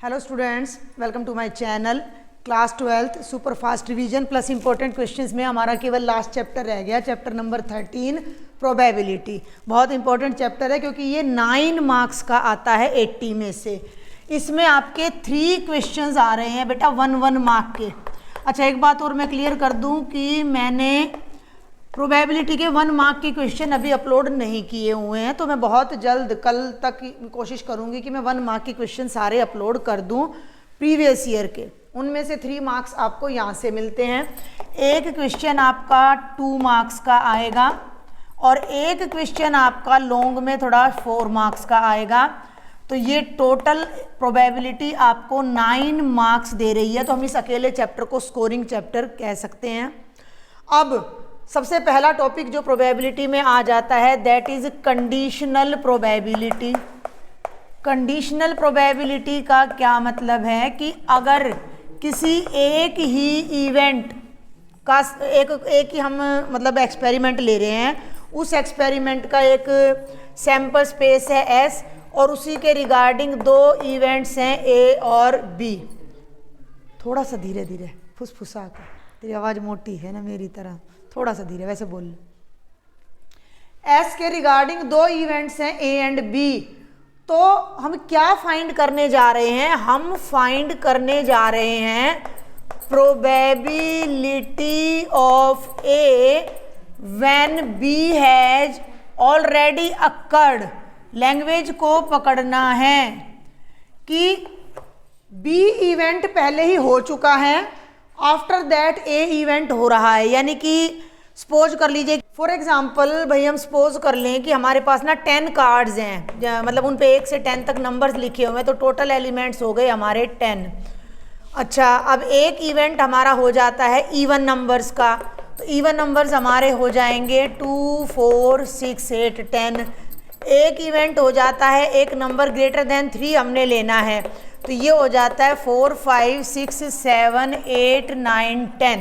Hello students, welcome to my channel. Class 12th super fast revision plus important questions में हमारा केवल last chapter रह गया, chapter number 13 probability. बहुत important chapter है क्योंकि ये 9 मार्क्स का आता है 80 में से। इसमें आपके 3 क्वेश्चंस आ रहे हैं बेटा 1 मार्क के। अच्छा, एक बात और मैं क्लियर कर दूं कि मैंने प्रोबेबिलिटी के 1 मार्क के क्वेश्चन अभी अपलोड नहीं किए हुए हैं, तो मैं बहुत जल्द कल तक कोशिश करूंगी कि मैं 1 मार्क के क्वेश्चन सारे अपलोड कर दूं प्रीवियस ईयर के। उनमें से 3 मार्क्स आपको यहाँ से मिलते हैं। एक क्वेश्चन आपका 2 मार्क्स का आएगा और एक क्वेश्चन आपका लॉन्ग में थोड़ा 4 मार्क्स का आएगा। तो ये टोटल प्रोबेबिलिटी आपको 9 मार्क्स दे रही है। तो हम इस अकेले चैप्टर को स्कोरिंग चैप्टर कह सकते हैं। अब सबसे पहला टॉपिक जो प्रोबेबिलिटी में आ जाता है that is conditional probability. Conditional probability का क्या मतलब है कि अगर किसी एक ही इवेंट का एक ही हम मतलब एक्सपेरिमेंट ले रहे हैं, उस एक्सपेरिमेंट का एक सैंपल स्पेस है S और उसी के रिगार्डिंग 2 इवेंट्स हैं A और B। थोड़ा सा धीरे धीरे फुसफुसा कर, तेरी आवाज़ मोटी है ना मेरी तरह, थोड़ा सा धीरे वैसे बोल। S के रिगार्डिंग 2 इवेंट्स हैं A एंड B। तो हम क्या फाइंड करने जा रहे हैं? हम फाइंड करने जा रहे हैं probability of A when B has already occurred. Language को पकड़ना है कि B इवेंट पहले ही हो चुका है, आफ्टर दैट A इवेंट हो रहा है। यानी कि सपोज कर लीजिए, फॉर एग्जांपल भाई हम सपोज कर लें कि हमारे पास ना 10 कार्ड्स हैं, मतलब उन पे 1 से 10 तक नंबर्स लिखे हुए हैं, तो टोटल एलिमेंट्स हो गए हमारे 10। अच्छा, अब एक इवेंट हमारा हो जाता है इवन नंबर्स का। तो इवन नंबर्स हमारे हो जाएंगे 2, 4, 6, 8, 10। एक इवेंट हो जाता है एक नंबर ग्रेटर देन 3 हमने लेना है, तो ये हो जाता है 4, 5, 6, 7, 8, 9, 10।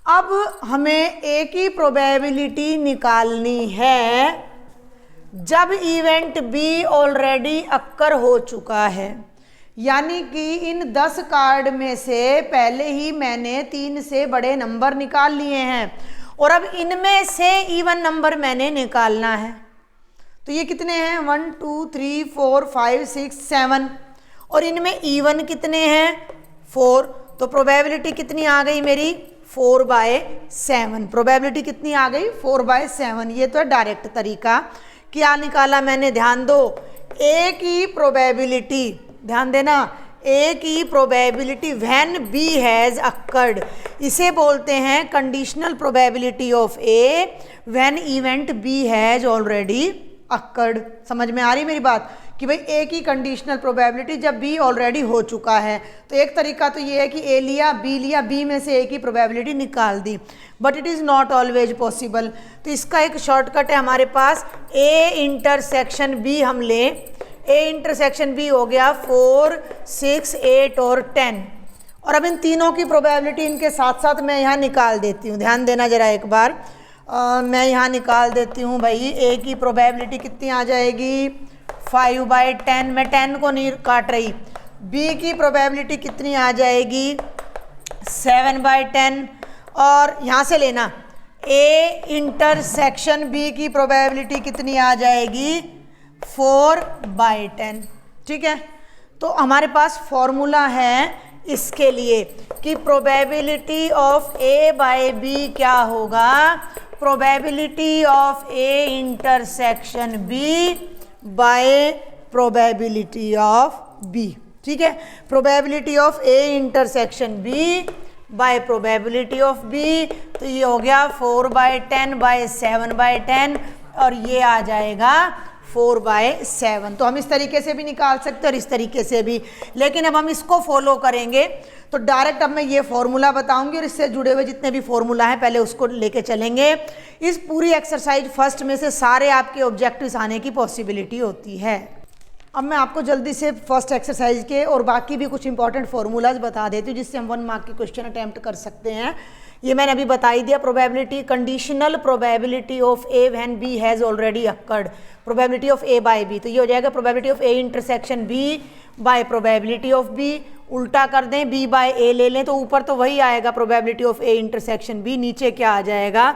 अब हमें एक ही प्रोबेबिलिटी निकालनी है जब इवेंट B ऑलरेडी अक्कर हो चुका है। यानी कि इन 10 कार्ड में से पहले ही मैंने 3 से बड़े नंबर निकाल लिए हैं और अब इनमें से इवन नंबर मैंने निकालना है। तो ये कितने हैं? 1, 2, 3, 4, 5, 6, 7 और इनमें इवन कितने हैं? 4। तो प्रोबेबिलिटी कितनी आ गई मेरी? 4/7। प्रोबेबिलिटी कितनी आ गई? 4/7। ये तो है डायरेक्ट तरीका। क्या निकाला मैंने? ध्यान दो, एक ही प्रोबेबिलिटी, ध्यान देना, एक ही probability when B has occurred, इसे बोलते हैं conditional probability of A when event B has already occurred. समझ में आ रही मेरी बात कि भाई एक ही कंडीशनल प्रोबेबिलिटी जब B ऑलरेडी हो चुका है। तो एक तरीका तो ये है कि A लिया, B में से एक ही प्रोबेबिलिटी निकाल दी, but it is not always possible. तो इसका एक शॉर्टकट है हमारे पास, A इंटरसेक्शन B हम लें। A इंटरसेक्शन B हो गया 4, 6, 8 और 10। और अब इन तीनों की प्रोबेबिलिटी इनके साथ साथ मैं यहाँ निकाल देती हूँ। ध्यान देना जरा एक बार, मैं यहाँ निकाल देती हूँ भाई। A की प्रोबेबिलिटी कितनी आ जाएगी? 5/10। मैं 10 को नहीं काट रही। B की प्रोबेबिलिटी कितनी आ जाएगी? 7/10। और यहाँ से लेना, A इंटरसेक्शन B की प्रोबेबिलिटी कितनी आ जाएगी? 4/10। ठीक है, तो हमारे पास फॉर्मूला है इसके लिए कि प्रोबेबिलिटी ऑफ A/B क्या होगा? Probability of A intersection B by probability of B। ठीक है, probability of A intersection B by probability of B। तो ये हो गया 4/10/7/10 और ये आ जाएगा 4/7। तो हम इस तरीके से भी निकाल सकते हैं और इस तरीके से भी, लेकिन अब हम इसको फॉलो करेंगे तो डायरेक्ट अब मैं ये फॉर्मूला बताऊंगी और इससे जुड़े हुए जितने भी फॉर्मूला हैं पहले उसको लेके चलेंगे। इस पूरी एक्सरसाइज फर्स्ट में से सारे आपके ऑब्जेक्टिव्स आने की पॉसिबिलिटी होती है। अब मैं आपको जल्दी से फर्स्ट एक्सरसाइज के और बाकी भी कुछ इंपॉर्टेंट फार्मूलाज बता देती हूँ जिससे हम 1 मार्क के क्वेश्चन अटैम्प्ट कर सकते हैं। ये मैंने अभी बता ही दिया। Probability, conditional probability of A when B has already occurred, probability of A by B, तो ये हो जाएगा probability of A intersection B by probability of B. उल्टा कर दें, बी बाय ए ले लें तो ऊपर तो वही आएगा probability of A intersection B, नीचे क्या आ जाएगा,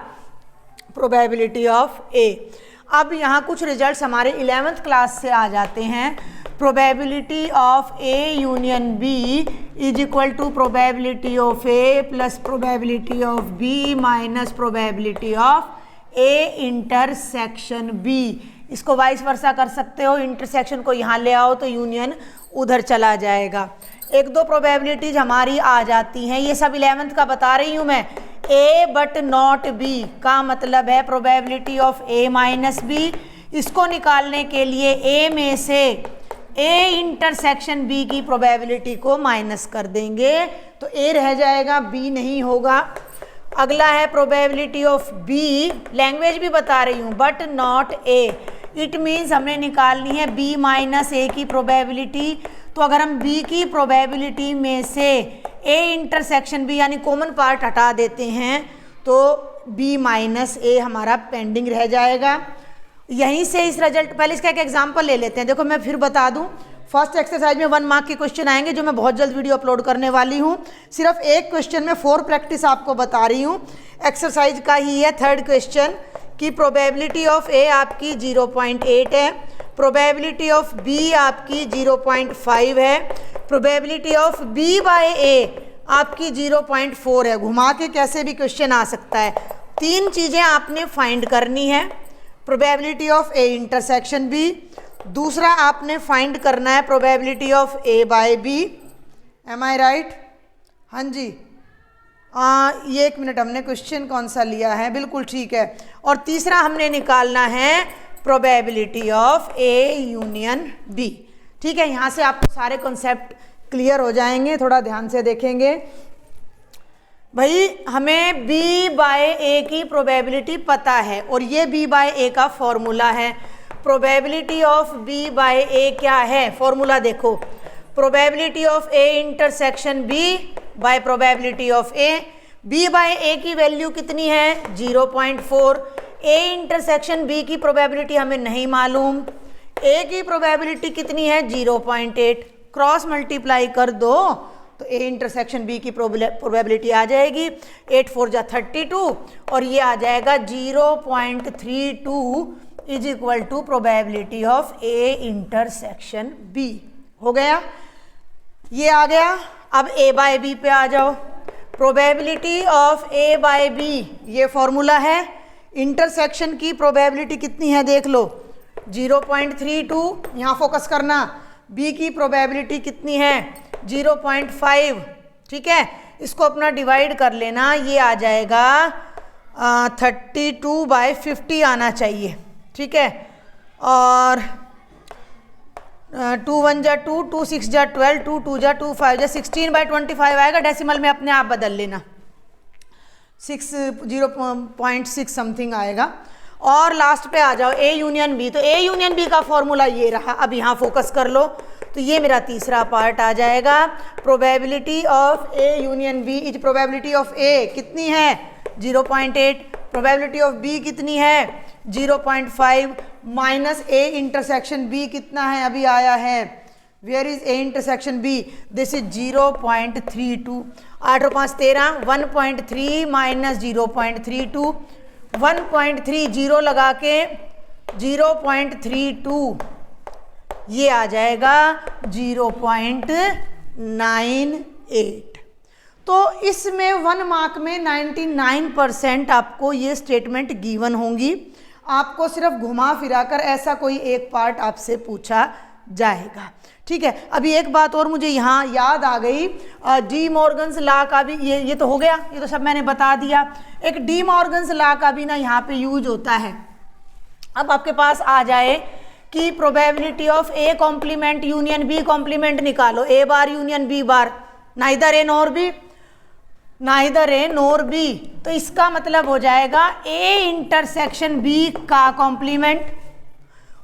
प्रोबेबिलिटी ऑफ ए। अब यहाँ कुछ रिजल्ट्स हमारे 11th क्लास से आ जाते हैं। Probability of A union B is equal to probability of A plus probability of B minus probability of A intersection B. इसको वाइस वर्सा कर सकते हो, इंटरसेक्शन को यहाँ ले आओ तो यूनियन उधर चला जाएगा। एक दो प्रोबेबिलिटीज हमारी आ जाती हैं, ये सब 11th का बता रही हूँ मैं। ए बट नॉट बी का मतलब है probability of A minus B. इसको निकालने के लिए ए में से ए इंटरसेक्शन बी की प्रोबेबिलिटी को माइनस कर देंगे तो ए रह जाएगा, बी नहीं होगा। अगला है प्रोबेबिलिटी ऑफ बी, लैंग्वेज भी बता रही हूँ, but not a. It means हमें निकालनी है बी माइनस ए की प्रोबेबिलिटी। तो अगर हम बी की प्रोबेबिलिटी में से ए इंटरसेक्शन बी यानी कॉमन पार्ट हटा देते हैं तो बी माइनस ए हमारा पेंडिंग रह जाएगा। यहीं से इस रिजल्ट, पहले इसका एक एग्जांपल ले लेते हैं। देखो मैं फिर बता दूं, फर्स्ट एक्सरसाइज में 1 मार्क के क्वेश्चन आएंगे जो मैं बहुत जल्द वीडियो अपलोड करने वाली हूं। सिर्फ एक क्वेश्चन में 4 प्रैक्टिस आपको बता रही हूं। एक्सरसाइज का ही है 3rd क्वेश्चन की प्रोबेबिलिटी ऑफ ए आपकी 0.8 है, प्रोबेबिलिटी ऑफ बी आपकी 0.5 है, प्रोबेबिलिटी ऑफ बी बाय ए आपकी 0.4 है। घुमा के कैसे भी क्वेश्चन आ सकता है। 3 चीज़ें आपने फाइंड करनी है, probability of A intersection B, दूसरा आपने फाइंड करना है probability of A by B. Am I right? हाँ जी, ये 1 मिनट, हमने क्वेश्चन कौन सा लिया है, बिल्कुल ठीक है। और तीसरा हमने निकालना है probability of A union B. ठीक है, यहाँ से आपको सारे कॉन्सेप्ट क्लियर हो जाएंगे। थोड़ा ध्यान से देखेंगे भाई, हमें b बाय ए की प्रोबेबिलिटी पता है और ये b बाय ए का फॉर्मूला है। Probability of b by A क्या है, फॉर्मूला देखो, probability of A intersection b by probability of A. b by A की वैल्यू कितनी है, 0.4। ए इंटरसेक्शन b की प्रोबेबिलिटी हमें नहीं मालूम, a की प्रोबेबिलिटी कितनी है, 0.8। क्रॉस मल्टीप्लाई कर दो तो ए इंटरसेक्शन बी की प्रोबेबिलिटी आ जाएगी, 8 4 जा 32 और ये आ जाएगा 0.32 is equal to probability of A intersection B. हो गया, ये आ गया। अब ए बाय बी पे आ जाओ। Probability of A by B ये फॉर्मूला है। इंटरसेक्शन की प्रोबेबिलिटी कितनी है देख लो, 0.32, यहाँ फोकस करना। बी की प्रोबेबिलिटी कितनी है, 0.5। ठीक है, इसको अपना डिवाइड कर लेना, ये आ जाएगा 32/50 आना चाहिए। ठीक है, और 2 1 जा 2, 2 6 जा 12, 2 2 जा 2 5 जा 16/25 आएगा। डेसिमल में अपने आप बदल लेना, 0.6 समथिंग आएगा। और लास्ट पे आ जाओ ए यूनियन बी। तो ए यूनियन बी का फॉर्मूला ये रहा, अब यहाँ फोकस कर लो तो ये मेरा तीसरा पार्ट आ जाएगा। Probability of A union B is, probability of A कितनी है, 0.8, प्रोबेबिलिटी ऑफ बी कितनी है, 0.5 माइनस ए इंटरसेक्शन बी कितना है, अभी आया है, where is A intersection B, this is 0.32। 8 और 5 13, 1.3 माइनस 0.32, 1.3 जीरो लगा के 0.32, ये आ जाएगा 0.98। तो इसमें 1 मार्क में 99% आपको ये स्टेटमेंट गिवन होंगी। आपको सिर्फ घुमा फिरा कर ऐसा कोई एक पार्ट आपसे पूछा जाएगा। ठीक है, अभी एक बात और मुझे यहाँ याद आ गई, डी मॉर्गन्स लॉ का भी, ये तो हो गया, ये तो सब मैंने बता दिया। एक डी मॉर्गन्स लॉ का भी ना यहाँ पे यूज होता है। अब आपके पास आ जाए कि probability of A complement union B complement निकालो, A bar union B bar, neither A nor B, neither A nor B. तो इसका मतलब हो जाएगा ए इंटरसेक्शन बी का कॉम्प्लीमेंट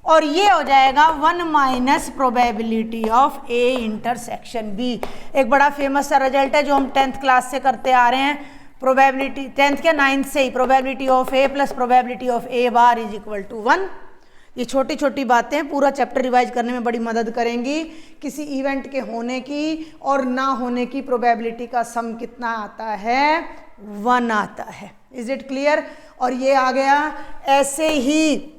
और ये हो जाएगा 1 minus probability of A intersection B. एक बड़ा फेमस सा रिजल्ट है जो हम 10th क्लास से करते आ रहे हैं, प्रोबेबिलिटी 10th के 9th से ही, probability of A plus probability of A bar is equal to 1। ये छोटी छोटी बातें पूरा चैप्टर रिवाइज करने में बड़ी मदद करेंगी। किसी इवेंट के होने की और ना होने की प्रोबेबिलिटी का सम कितना आता है, 1 आता है। Is it clear? और ये आ गया। ऐसे ही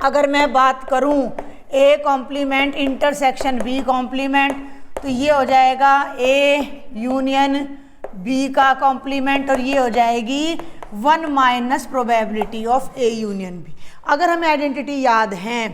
अगर मैं बात करूं A complement intersection B complement, तो ये हो जाएगा ए यूनियन बी का कॉम्प्लीमेंट, और ये हो जाएगी 1 minus probability of A union B. अगर हमें आइडेंटिटी याद है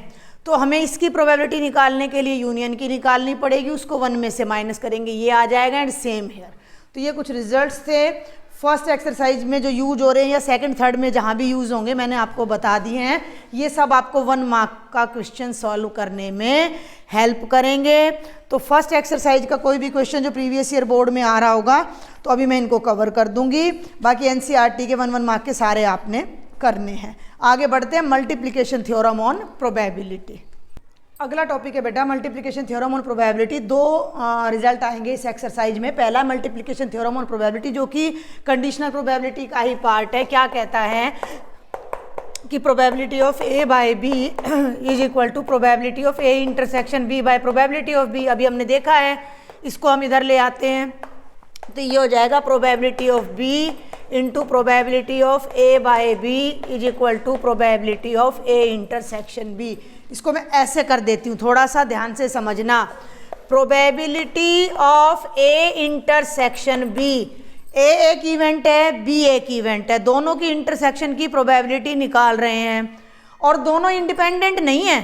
तो हमें इसकी प्रोबेबिलिटी निकालने के लिए यूनियन की निकालनी पड़ेगी, उसको 1 में से माइनस करेंगे, ये आ जाएगा। And same here. तो ये कुछ रिजल्ट्स थे फर्स्ट एक्सरसाइज में जो यूज हो रहे हैं, या सेकंड थर्ड में जहाँ भी यूज़ होंगे मैंने आपको बता दिए हैं। ये सब आपको 1 मार्क का क्वेश्चन सॉल्व करने में हेल्प करेंगे। तो फर्स्ट एक्सरसाइज का कोई भी क्वेश्चन जो प्रीवियस ईयर बोर्ड में आ रहा होगा तो अभी मैं इनको कवर कर दूंगी। बाकी एनसीईआरटी के 1 मार्क के सारे आपने करने हैं। आगे बढ़ते हैं, मल्टीप्लिकेशन थ्योरम ऑन प्रोबेबिलिटी। अगला टॉपिक है बेटा multiplication theorem on probability. 2 result आएंगे इस एक्सरसाइज में। पहला मल्टीप्लिकेशन थ्योरम ऑन प्रोबेबिलिटी जो कि कंडीशनल प्रोबेबिलिटी का ही पार्ट है। क्या कहता है कि probability of A by B is equal to probability of A intersection B by probability of B. अभी हमने देखा है, इसको हम इधर ले आते हैं, तो ये हो जाएगा probability of B into probability of A by B is equal to probability of A intersection B. इसको मैं ऐसे कर देती हूँ, थोड़ा सा ध्यान से समझना। Probability of A intersection B, A एक इवेंट है, बी एक इवेंट है, दोनों की इंटरसेक्शन की प्रोबेबिलिटी निकाल रहे हैं और दोनों इंडिपेंडेंट नहीं है।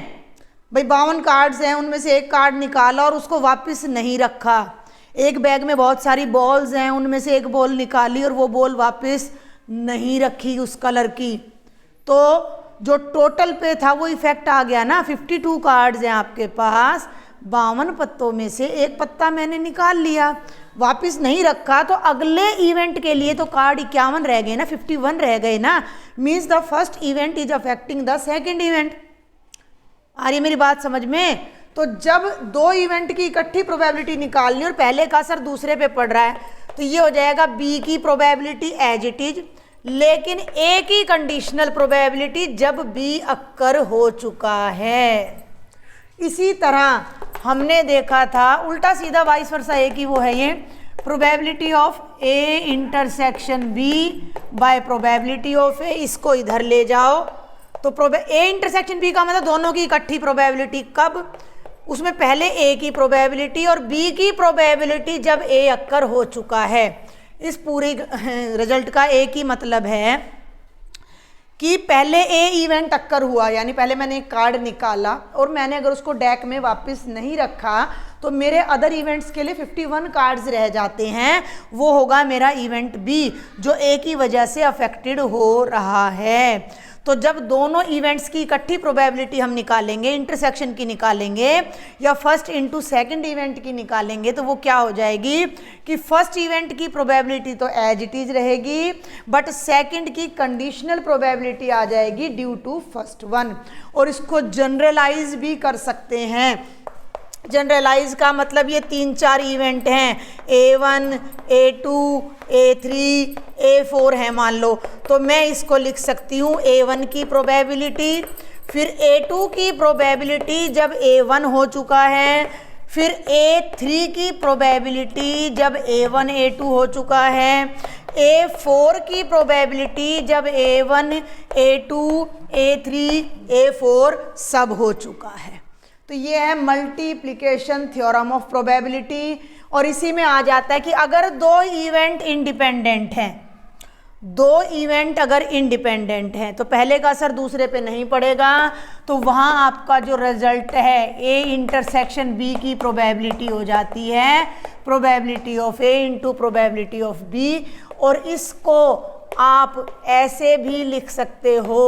भाई 52 कार्ड्स हैं, उनमें से एक कार्ड निकाला और उसको वापस नहीं रखा। एक बैग में बहुत सारी बॉल्स हैं, उनमें से एक बॉल निकाली और वो बॉल वापस नहीं रखी उस कलर की, तो जो टोटल पे था वो इफेक्ट आ गया ना। 52 कार्ड्स हैं आपके पास, 52 पत्तों में से एक पत्ता मैंने निकाल लिया, वापस नहीं रखा, तो अगले इवेंट के लिए तो कार्ड 51 रह गए ना, 51 रह गए ना। Means the first event is affecting the second event. आ रही मेरी बात समझ में? तो जब 2 इवेंट की इकट्ठी प्रोबेबिलिटी निकालनी और पहले का असर दूसरे पे पड़ रहा है, तो ये हो जाएगा बी की प्रोबेबिलिटी एज इट इज, लेकिन ए की कंडीशनल प्रोबेबिलिटी जब बी अक्कर हो चुका है। इसी तरह हमने देखा था उल्टा सीधा वाइस वर्सा ए की वो है ये probability of A intersection B by probability of A. इसको इधर ले जाओ तो ए इंटरसेक्शन बी का मतलब दोनों की इकट्ठी प्रोबेबिलिटी। कब? उसमें पहले ए की प्रोबेबिलिटी और बी की प्रोबेबिलिटी जब ए अक्कर हो चुका है। इस पूरे रिजल्ट का एक ही मतलब है कि पहले ए इवेंट अक्कर हुआ, यानी पहले मैंने एक कार्ड निकाला और मैंने अगर उसको डेक में वापस नहीं रखा तो मेरे अदर इवेंट्स के लिए 51 कार्ड्स रह जाते हैं। वो होगा मेरा इवेंट बी जो ए की वजह से अफेक्टेड हो रहा है। तो जब दोनों इवेंट्स की इकट्ठी प्रोबेबिलिटी हम निकालेंगे, इंटरसेक्शन की निकालेंगे या फर्स्ट इनटू सेकंड इवेंट की निकालेंगे, तो वो क्या हो जाएगी कि फर्स्ट इवेंट की प्रोबेबिलिटी तो एज इट इज रहेगी, बट सेकंड की कंडीशनल प्रोबेबिलिटी आ जाएगी ड्यू टू फर्स्ट वन। और इसको जनरलाइज भी कर सकते हैं। जनरलाइज का मतलब ये 3-4 इवेंट हैं, A1, A2, A3, A4 है मान लो, तो मैं इसको लिख सकती हूँ A1 की प्रोबेबिलिटी, फिर A2 की प्रोबेबिलिटी जब A1 हो चुका है, फिर A3 की प्रोबेबिलिटी जब A1, A2 हो चुका है, A4 की प्रोबेबिलिटी जब A1, A2, A3, A4 सब हो चुका है। तो ये है मल्टीप्लिकेशन थ्योरम ऑफ प्रोबेबिलिटी। और इसी में आ जाता है कि अगर 2 इवेंट इंडिपेंडेंट हैं, 2 इवेंट अगर इंडिपेंडेंट हैं तो पहले का असर दूसरे पे नहीं पड़ेगा, तो वहाँ आपका जो रिजल्ट है ए इंटरसेक्शन बी की प्रोबेबिलिटी हो जाती है probability of A into probability of B. और इसको आप ऐसे भी लिख सकते हो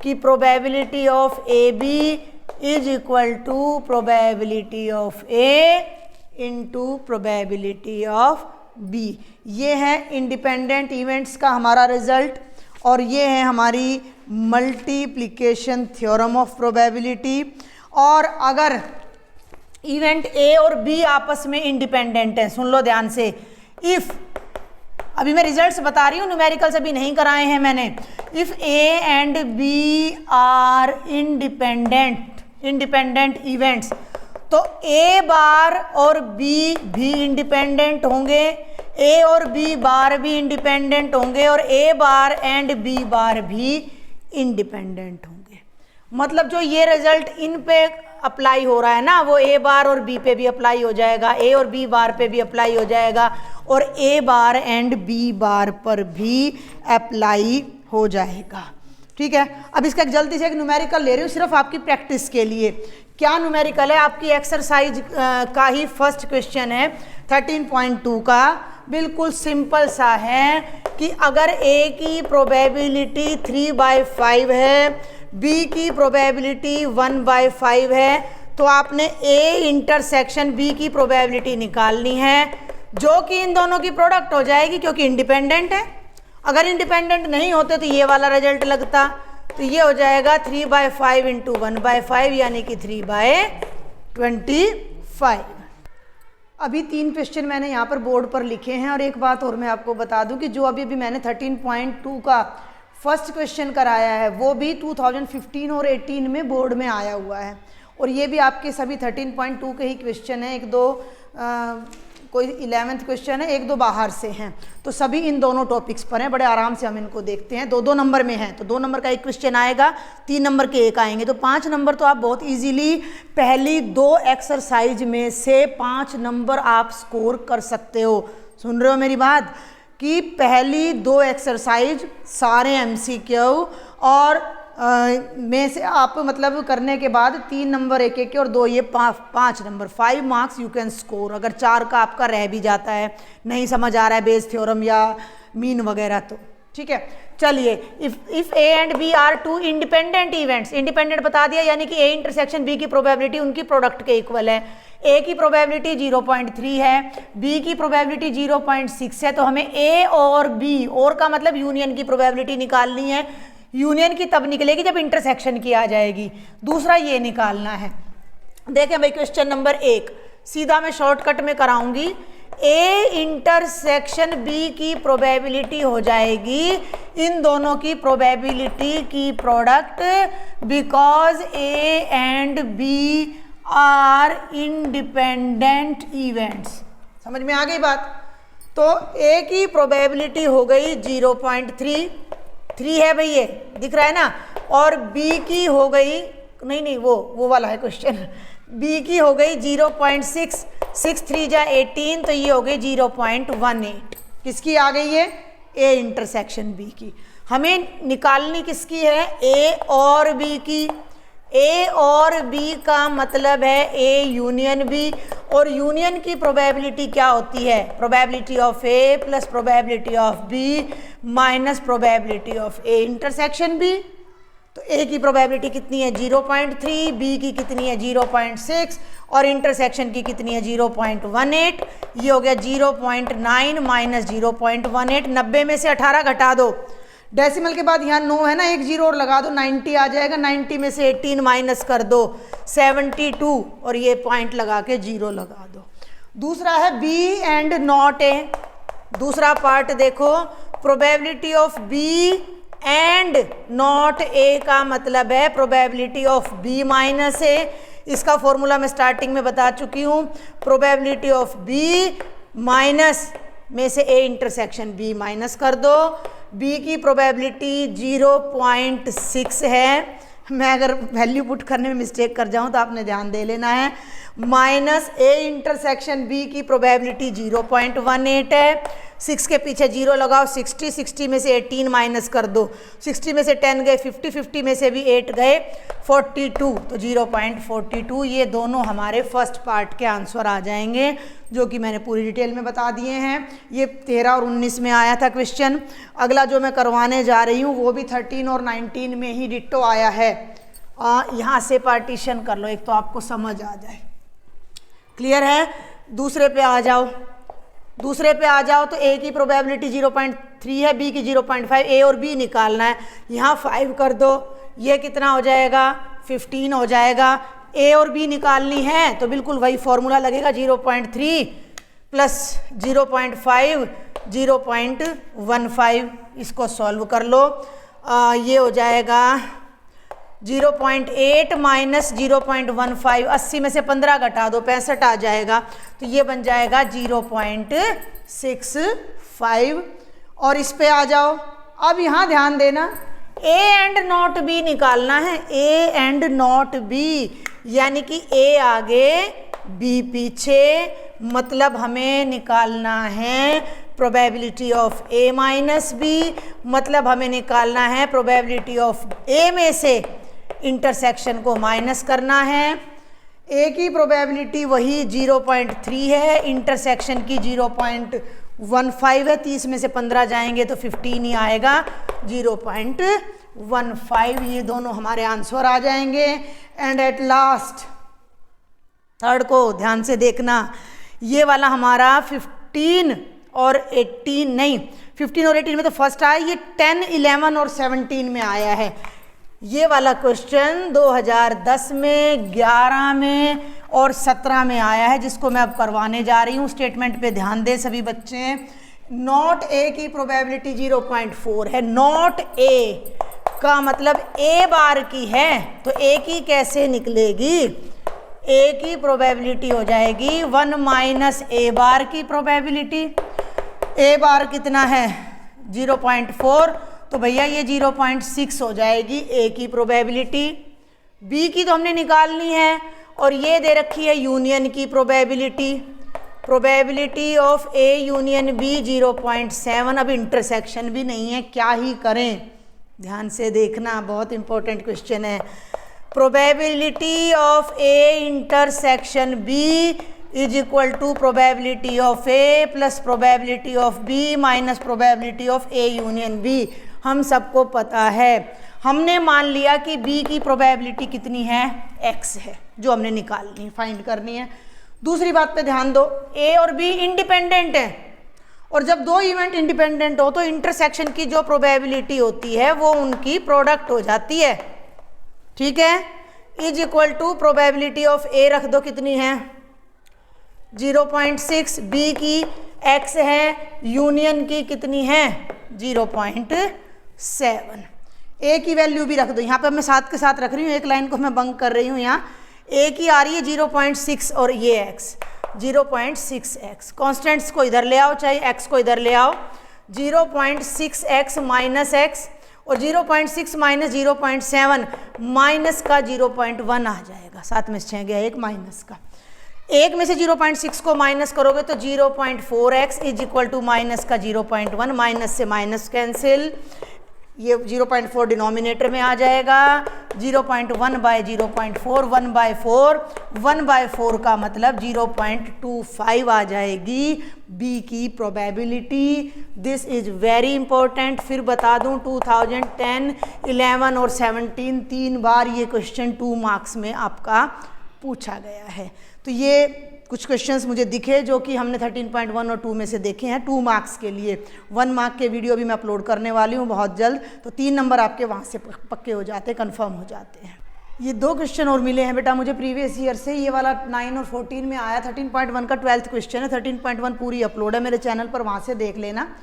कि probability of A B is equal to probability of A into probability of B. ये है इंडिपेंडेंट इवेंट्स का हमारा रिजल्ट और ये है हमारी मल्टीप्लिकेशन थ्योरम ऑफ प्रोबेबिलिटी। और अगर इवेंट ए और बी आपस में इंडिपेंडेंट है, सुन लो ध्यान से, इफ, अभी मैं रिजल्ट्स बता रही हूँ, न्यूमेरिकल्स अभी नहीं कराए हैं मैंने। If A and B are independent events, तो ए बार और बी भी इंडिपेंडेंट होंगे, ए और बी बार भी इंडिपेंडेंट होंगे, और ए बार एंड बी बार भी इंडिपेंडेंट होंगे। मतलब जो ये रिजल्ट इन पे अप्लाई हो रहा है ना, वो ए बार और बी पे भी अप्लाई हो जाएगा, ए और बी बार पे भी अप्लाई हो जाएगा, और ए बार एंड बी बार पर भी अप्लाई हो जाएगा। ठीक है, अब इसका जल्दी से एक न्यूमेरिकल ले रही हूँ सिर्फ आपकी प्रैक्टिस के लिए। क्या न्यूमेरिकल है? आपकी एक्सरसाइज का ही फर्स्ट क्वेश्चन है 13.2 का। बिल्कुल सिंपल सा है कि अगर ए की प्रोबेबिलिटी 3/5 है, बी की प्रोबेबिलिटी 1/5 है, तो आपने ए इंटरसेक्शन बी की प्रोबेबिलिटी निकालनी है, जो कि इन दोनों की प्रोडक्ट हो जाएगी क्योंकि इंडिपेंडेंट है। अगर इंडिपेंडेंट नहीं होते तो ये वाला रिजल्ट लगता, तो ये हो जाएगा 3/5 इंटू 1/5 यानी कि 3/25। अभी 3 क्वेश्चन मैंने यहाँ पर बोर्ड पर लिखे हैं, और एक बात और मैं आपको बता दूं कि जो अभी मैंने 13.2 का फर्स्ट क्वेश्चन कराया है वो भी 2015 और 18 में बोर्ड में आया हुआ है, और ये भी आपके सभी 13.2 के ही क्वेश्चन हैं। 1-2 कोई 11th क्वेश्चन है, 1-2 बाहर से हैं, तो सभी इन दोनों टॉपिक्स पर हैं। बड़े आराम से हम इनको देखते हैं। 2-2 नंबर में हैं, तो 2 नंबर का एक क्वेश्चन आएगा, 3 नंबर के एक आएंगे, तो 5 नंबर तो आप बहुत इजीली पहली 2 एक्सरसाइज में से 5 नंबर आप स्कोर कर सकते हो। सुन रहे हो मेरी बात? कि पहली 2 एक्सरसाइज सारे MCQ और में से आप मतलब करने के बाद 3 नंबर एक के और 2 ये 5 number, 5 marks you can score. अगर 4 का आपका रह भी जाता है, नहीं समझ आ रहा है बेस थ्योरम या मीन वगैरह, तो ठीक है। चलिए, if A and B are 2 independent events, independent बता दिया यानी कि ए इंटरसेक्शन बी की प्रोबेबिलिटी उनकी प्रोडक्ट के इक्वल है। ए की प्रोबेबिलिटी 0.3 है, बी की प्रोबेबिलिटी 0.6 है, तो हमें ए और बी, और का मतलब यूनियन की प्रोबेबिलिटी निकालनी है। यूनियन की तब निकलेगी जब इंटरसेक्शन की आ जाएगी। दूसरा ये निकालना है। देखें भाई, क्वेश्चन नंबर 1 सीधा मैं शॉर्टकट में कराऊंगी। ए इंटरसेक्शन बी की प्रोबेबिलिटी हो जाएगी इन दोनों की प्रोबेबिलिटी की product, because A and B are independent events. समझ में आ गई बात? तो ए की प्रोबेबिलिटी हो गई 0.3 है भाई, ये दिख रहा है ना, और बी की हो गई, नहीं वो वाला है क्वेश्चन, बी की हो गई 0.6, 6 3 जा 18, तो ये हो गई 0.18। किसकी आ गई है? ए इंटरसेक्शन बी की। हमें निकालनी किसकी है? ए और बी की। ए और बी का मतलब है ए यूनियन बी, और यूनियन की प्रोबेबिलिटी क्या होती है? Probability of A plus probability of B minus probability of A intersection B. तो ए की प्रोबेबिलिटी कितनी है? 0.3, बी की कितनी है? 0.6, और इंटरसेक्शन की कितनी है? 0.18। ये हो गया 0.9 माइनस 0.18। 90 में से 18 घटा दो, डेसिमल के बाद यहाँ 9 है ना, एक 0 और लगा दो, 90 आ जाएगा। 90 में से 18 माइनस कर दो, 72, और ये पॉइंट लगा के 0 लगा दो। दूसरा है बी एंड नॉट ए। दूसरा पार्ट देखो, probability of B and not A का मतलब है probability of B minus A. इसका फॉर्मूला मैं स्टार्टिंग में बता चुकी हूँ। प्रोबेबिलिटी ऑफ बी माइनस में से ए इंटरसेक्शन बी माइनस कर दो। बी की प्रोबेबिलिटी 0.6 है। मैं अगर वैल्यू पुट करने में मिस्टेक कर जाऊं तो आपने ध्यान दे लेना है। माइनस ए इंटरसेक्शन बी की प्रोबेबिलिटी 0.18 है। 6 के पीछे 0 लगाओ, 60 में से 18 माइनस कर दो। 60 में से 10 गए, 50 में से भी 8 गए, 42, तो 0.42। ये दोनों हमारे फर्स्ट पार्ट के आंसर आ जाएंगे, जो कि मैंने पूरी डिटेल में बता दिए हैं। ये 13 और 19 में आया था क्वेश्चन। अगला जो मैं करवाने जा रही हूँ वो भी 13 और 19 में ही डिट्टो आया है। यहाँ से पार्टीशन कर लो, एक तो आपको समझ आ जाए। क्लियर है? दूसरे पे आ जाओ। दूसरे पे आ जाओ तो ए की प्रोबेबिलिटी 0.3 है, बी की 0.5, ए और बी निकालना है। यहाँ 5 कर दो, ये कितना हो जाएगा 15 हो जाएगा। ए और बी निकालनी है तो बिल्कुल वही फॉर्मूला लगेगा, 0.3 प्लस 0.5 0.15। इसको सॉल्व कर लो, ये हो जाएगा 0.8 माइनस 0.15, 80 में से 15 घटा दो 65 आ जाएगा, तो ये बन जाएगा 0.65। और इस पे आ जाओ, अब यहाँ ध्यान देना, ए एंड नॉट बी निकालना है, ए एंड नॉट बी, यानी कि ए आगे बी पीछे, मतलब हमें निकालना है probability of A minus B, मतलब हमें निकालना है प्रोबेबिलिटी ऑफ ए में से इंटरसेक्शन को माइनस करना है। ए की प्रोबेबिलिटी वही 0.3 है, इंटरसेक्शन की 0.15 है, 30 में से 15 जाएंगे तो 15 ही आएगा, 0.15। ये दोनों हमारे आंसर आ जाएंगे। एंड एट लास्ट थर्ड को ध्यान से देखना, ये वाला हमारा 15 और 18 नहीं, 15 और 18 में तो फर्स्ट आया, ये 10, 11 और 17 में आया है। ये वाला क्वेश्चन 2010 में, 11 में और 17 में आया है, जिसको मैं अब करवाने जा रही हूँ। स्टेटमेंट पे ध्यान दे सभी बच्चे। नॉट ए की प्रोबेबिलिटी 0.4 है, नॉट ए का मतलब ए बार की है, तो ए की कैसे निकलेगी, ए की प्रोबेबिलिटी हो जाएगी 1 माइनस ए बार की प्रोबेबिलिटी। ए बार कितना है 0.4, तो भैया ये 0.6 हो जाएगी ए की प्रोबेबिलिटी। बी की तो हमने निकालनी है, और ये दे रखी है यूनियन की probability, probability of A union B 0.7। अब इंटरसेक्शन भी नहीं है, क्या ही करें, ध्यान से देखना, बहुत इंपॉर्टेंट क्वेश्चन है। Probability of A intersection B is equal to probability of A plus probability of B minus probability of A union B. हम सबको पता है, हमने मान लिया कि बी की प्रोबेबिलिटी कितनी है, x है, जो हमने निकालनी फाइंड करनी है। दूसरी बात पे ध्यान दो, ए और बी इंडिपेंडेंट है, और जब दो इवेंट इंडिपेंडेंट हो तो इंटरसेक्शन की जो प्रोबेबिलिटी होती है वो उनकी प्रोडक्ट हो जाती है, ठीक है। Is equal to probability of A रख दो, कितनी है 0.6, बी की x है, यूनियन की कितनी है 0.7। ए की वैल्यू भी रख दो, यहाँ पे मैं साथ के साथ रख रही हूँ, एक लाइन को मैं बंक कर रही हूँ। यहाँ ए की आ रही है 0.6 और ये x 0.6x, कॉन्स्टेंट्स को इधर ले आओ, चाहे x को इधर ले आओ, 0.6x माइनस x, और 0.6 माइनस 0.7 माइनस का 0.1 आ जाएगा, साथ में 6 गया एक माइनस का, एक में से 0.6 को माइनस करोगे तो 0.4x is equal to minus का 0.1, माइनस से माइनस कैंसिल, ये 0.4 डिनोमिनेटर में आ जाएगा, 0.1 बाय 0.4, 1/4, 1/4 का मतलब 0.25 आ जाएगी बी की probability. This is very important. फिर बता दूं 2010, 11 और 17 3 बार ये क्वेश्चन 2 मार्क्स में आपका पूछा गया है। तो ये कुछ क्वेश्चंस मुझे दिखे जो कि हमने 13.1 और 2 में से देखे हैं 2 मार्क्स के लिए। 1 मार्क के वीडियो भी मैं अपलोड करने वाली हूँ बहुत जल्द, तो 3 नंबर आपके वहाँ से पक्के हो जाते हैं, कंफर्म हो जाते हैं। ये 2 क्वेश्चन और मिले हैं बेटा मुझे प्रीवियस ईयर से, ये वाला 9 और 14 में आया, 13.1 का 12th क्वेश्चन है, 13.1 पूरी अपलोड है मेरे चैनल पर, वहाँ से देख लेना।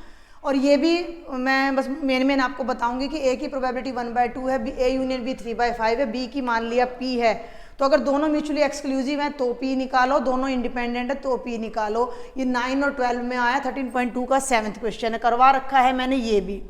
और ये भी मैं बस मेन आपको बताऊंगी कि ए की प्रोबेबिलिटी 1/2 है, ए यूनियन बी 3/5 है, बी की मान लिया पी है, तो अगर दोनों म्यूचुअली एक्सक्लूसिव हैं तो पी निकालो, दोनों इंडिपेंडेंट है तो पी निकालो। ये 9 और 12 में आया, 13.2 का 7th क्वेश्चन है, करवा रखा है मैंने ये भी।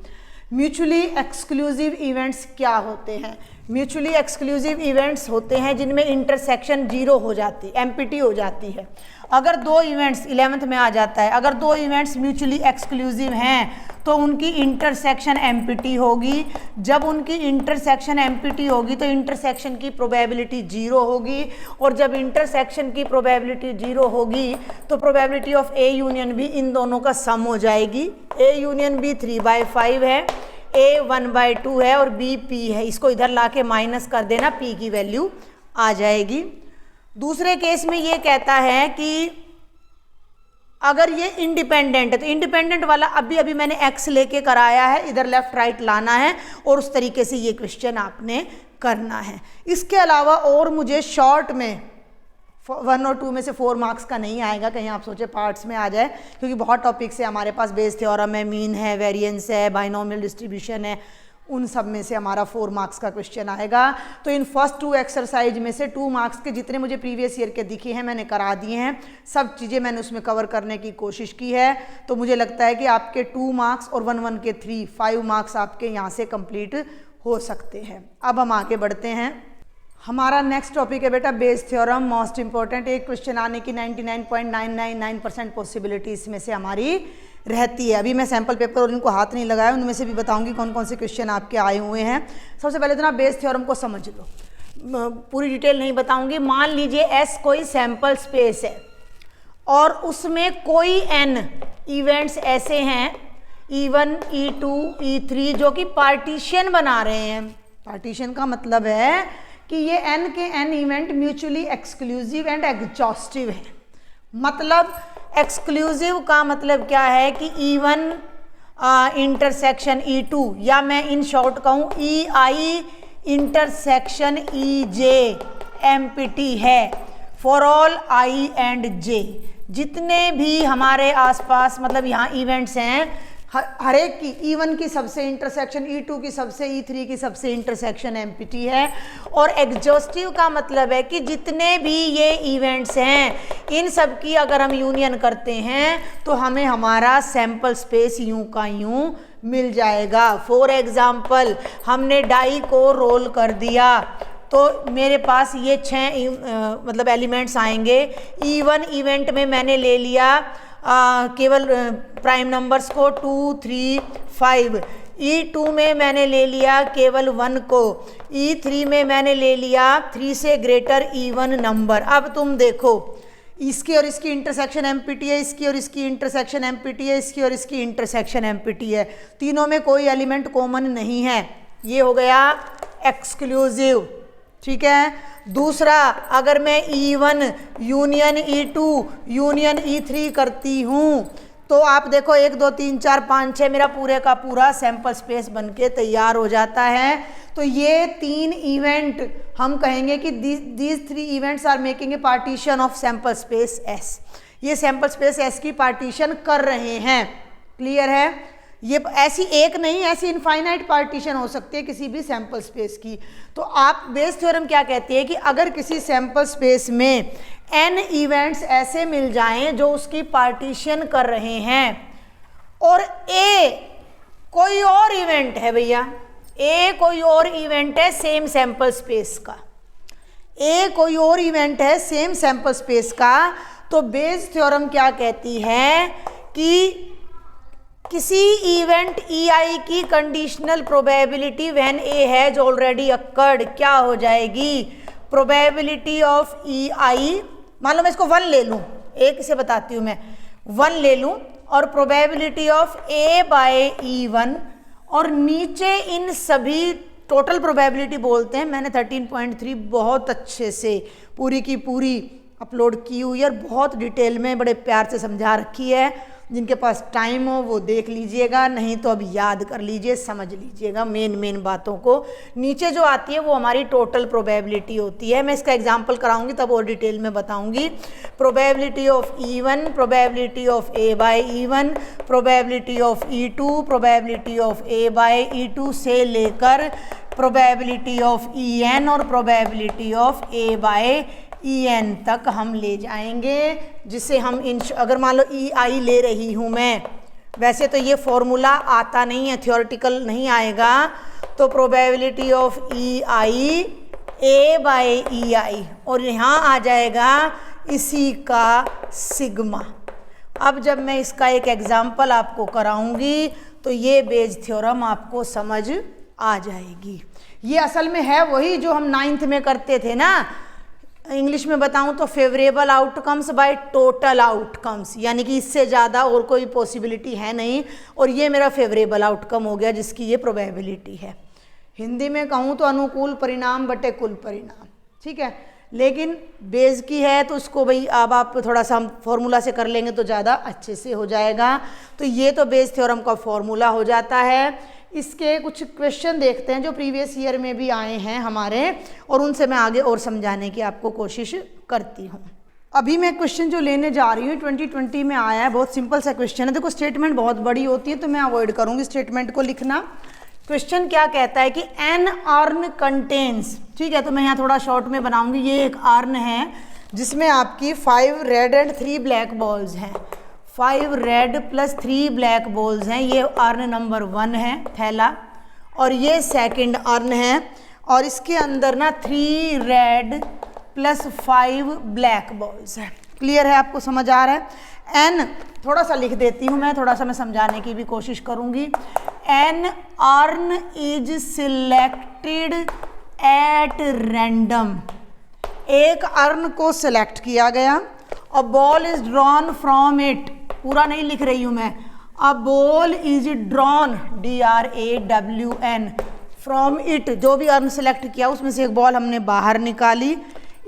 म्यूचुअली एक्सक्लूसिव इवेंट्स क्या होते हैं? म्यूचुअली एक्सक्लूसिव इवेंट्स होते हैं जिनमें इंटरसेक्शन 0 हो जाती, एम्प्टी हो जाती है। अगर 2 इवेंट्स 11th में आ जाता है, अगर 2 इवेंट्स म्यूचुअली एक्सक्लूसिव हैं तो उनकी इंटरसेक्शन एम्प्टी होगी। जब उनकी इंटरसेक्शन एम्प्टी होगी तो इंटरसेक्शन की प्रोबेबिलिटी 0 होगी, और जब इंटरसेक्शन की प्रोबेबिलिटी 0 होगी तो probability of A union be in दोनों का सम हो जाएगी। ए यूनियन बी 3/5 है, ए 1/2 है और बी पी है, इसको इधर लाके माइनस कर देना, पी की वैल्यू आ जाएगी। दूसरे केस में ये कहता है कि अगर ये इंडिपेंडेंट है तो इंडिपेंडेंट वाला अभी मैंने एक्स लेके कराया है, इधर लेफ्ट राइट लाना है और उस तरीके से ये क्वेश्चन आपने करना है। इसके अलावा और मुझे शॉर्ट में 1 और 2 में से 4 मार्क्स का नहीं आएगा, कहीं आप सोचे पार्ट्स में आ जाए, क्योंकि बहुत टॉपिक्स है हमारे पास, बेस थ्योरम है, मीन है, वेरिएंस है, बाइनोमियल डिस्ट्रीब्यूशन है, उन सब में से हमारा 4 मार्क्स का क्वेश्चन आएगा। तो इन फर्स्ट 2 एक्सरसाइज में से 2 मार्क्स के जितने मुझे प्रीवियस ईयर के दिखे हैं मैंने करा दिए हैं, सब चीज़ें मैंने उसमें कवर करने की कोशिश की है। तो मुझे लगता है कि आपके 2 मार्क्स और 1 के 5 मार्क्स आपके यहाँ से कंप्लीट हो सकते हैं। अब हम आगे बढ़ते हैं। हमारा नेक्स्ट टॉपिक है बेटा बेस थ्योरम, मोस्ट इंपॉर्टेंट। एक क्वेश्चन आने की 99.999% पॉसिबिलिटी इसमें से हमारी रहती है। अभी मैं सैम्पल पेपर और इनको हाथ नहीं लगाया, उनमें से भी बताऊंगी कौन कौन से क्वेश्चन आपके आए हुए हैं। सबसे पहले तो ना बेस थ्योरम को समझ लो, पूरी डिटेल नहीं बताऊंगी। मान लीजिए एस कोई सैम्पल स्पेस है और उसमें कोई n इवेंट्स ऐसे हैं E1, E2, E3 जो कि पार्टीशन बना रहे हैं। पार्टीशन का मतलब है कि ये n के n event mutually exclusive and exhaustive है। मतलब एक्सक्लूसिव का मतलब क्या है कि E1 इंटरसेक्शन E2, या मैं इन शॉर्ट कहूँ EI इंटरसेक्शन EJ एम्प्टी है for all I and J। जितने भी हमारे आसपास मतलब यहाँ इवेंट्स हैं, हर एक की E1 की सबसे इंटरसेक्शन, E2 की सबसे, E3 की सबसे इंटरसेक्शन एम्प्टी है। और एग्जॉस्टिव का मतलब है कि जितने भी ये इवेंट्स हैं इन सब की अगर हम यूनियन करते हैं तो हमें हमारा सैम्पल स्पेस यूं का यूं मिल जाएगा। फॉर एग्जाम्पल हमने डाई को रोल कर दिया तो मेरे पास ये 6 मतलब एलिमेंट्स आएंगे। E1 इवेंट में मैंने ले लिया केवल प्राइम नंबर्स को 2, 3, 5। E2 में मैंने ले लिया केवल 1 को। E3 में मैंने ले लिया 3 से ग्रेटर E1 नंबर। अब तुम देखो, इसकी और इसकी इंटरसेक्शन एम्प्टी है, इसकी और इसकी इंटरसेक्शन एम्प्टी है, इसकी और इसकी इंटरसेक्शन एम्प्टी है। तीनों में कोई एलिमेंट कॉमन नहीं है, ये हो गया एक्सक्लूसिव। ठीक है। दूसरा, अगर मैं E1 union E2 union E3 करती हूँ तो आप देखो 1, 2, 3, 4, 5, 6 मेरा पूरे का पूरा सैम्पल स्पेस बनके तैयार हो जाता है। तो ये 3 इवेंट हम कहेंगे कि these 3 events are making a partition of sample space S। ये सैम्पल स्पेस S की पार्टीशन कर रहे हैं। क्लियर है। ये ऐसी एक नहीं, ऐसी इनफाइनाइट पार्टीशन हो सकती है किसी भी सैम्पल स्पेस की। तो आप बेस थ्योरम क्या कहती है कि अगर किसी सैम्पल स्पेस में n इवेंट्स ऐसे मिल जाएं जो उसकी पार्टीशन कर रहे हैं और A कोई और इवेंट है, भैया A कोई और इवेंट है सेम सैम्पल स्पेस का, A कोई और इवेंट है सेम सैम्पल स्पेस का, तो बेस थ्योरम क्या कहती है कि किसी इवेंट EI की conditional probability when A has already occurred क्या हो जाएगी, प्रोबेबिलिटी ऑफ EI। मान लो मैं इसको 1 ले लूँ, एक से बताती हूँ मैं, 1 ले लूँ और probability of A by E1, और नीचे इन सभी टोटल प्रोबेबिलिटी बोलते हैं। मैंने 13.3 बहुत अच्छे से पूरी की पूरी अपलोड की हुई है और बहुत डिटेल में बड़े प्यार से समझा रखी है। जिनके पास टाइम हो वो देख लीजिएगा, नहीं तो अब याद कर लीजिए, समझ लीजिएगा मेन बातों को। नीचे जो आती है वो हमारी टोटल प्रोबेबिलिटी होती है। मैं इसका एग्जांपल कराऊंगी तब और डिटेल में बताऊंगी। Probability of E1, probability of A by E1, probability of E2, probability of A by E2 से लेकर प्रोबेबिलिटी ऑफ En और probability of A by En तक हम ले जाएंगे, जिसे हम अगर मान लो EI ले रही हूँ मैं, वैसे तो ये फॉर्मूला आता नहीं है, थियोरेटिकल नहीं आएगा, तो probability of EI A by EI और यहाँ आ जाएगा इसी का सिग्मा। अब जब मैं इसका एक एग्जाम्पल आपको कराऊंगी तो ये बेस थ्योरम आपको समझ आ जाएगी। ये असल में है वही जो हम 9th में करते थे ना, इंग्लिश में बताऊं तो favourable outcomes by total outcomes, यानी कि इससे ज़्यादा और कोई पॉसिबिलिटी है नहीं, और ये मेरा फेवरेबल आउटकम हो गया जिसकी ये प्रोबेबिलिटी है। हिंदी में कहूँ तो अनुकूल परिणाम बटे कुल परिणाम। ठीक है। लेकिन बेस की है तो उसको भाई अब आप थोड़ा सा हम फॉर्मूला से कर लेंगे तो ज़्यादा अच्छे से हो जाएगा। तो ये तो बेस थ्योरम का फॉर्मूला हो जाता है। इसके कुछ क्वेश्चन देखते हैं जो प्रीवियस ईयर में भी आए हैं हमारे, और उनसे मैं आगे और समझाने की आपको कोशिश करती हूँ। अभी मैं क्वेश्चन जो लेने जा रही हूँ 2020 में आया है, बहुत सिंपल सा क्वेश्चन है। देखो स्टेटमेंट बहुत बड़ी होती है तो मैं अवॉइड करूँगी स्टेटमेंट को लिखना। क्वेश्चन क्या कहता है कि एन अर्न कंटेन्स, ठीक है, तो मैं यहाँ थोड़ा शॉर्ट में बनाऊंगी। ये एक अर्न है जिसमें आपकी 5 रेड एंड 3 ब्लैक बॉल्स हैं, 5 रेड प्लस 3 ब्लैक बॉल्स हैं। ये अर्न नंबर 1 है थैला, और ये सेकंड अर्न है, और इसके अंदर ना 3 रेड प्लस 5 ब्लैक बॉल्स है। क्लियर है, आपको समझ आ रहा है। एन थोड़ा सा लिख देती हूँ मैं, थोड़ा सा मैं समझाने की भी कोशिश करूँगी। An urn is selected at random, एक अर्न को सिलेक्ट किया गया। A ball is drawn from it, पूरा नहीं लिख रही हूँ मैं, a ball is drawn DRAWN from it, जो भी अर्न सेलेक्ट किया उसमें से एक बॉल हमने बाहर निकाली।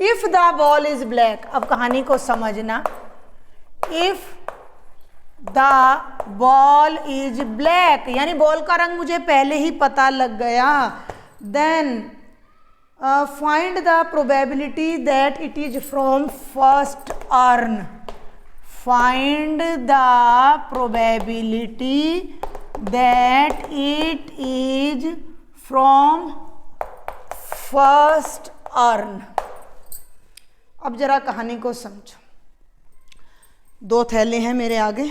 If the ball is black, अब कहानी को समझना, if the ball is black यानी बॉल का रंग मुझे पहले ही पता लग गया, then find the probability that it is from first urn, find the probability that it is from first urn. अब जरा कहानी को समझो। 2 थैले हैं मेरे आगे,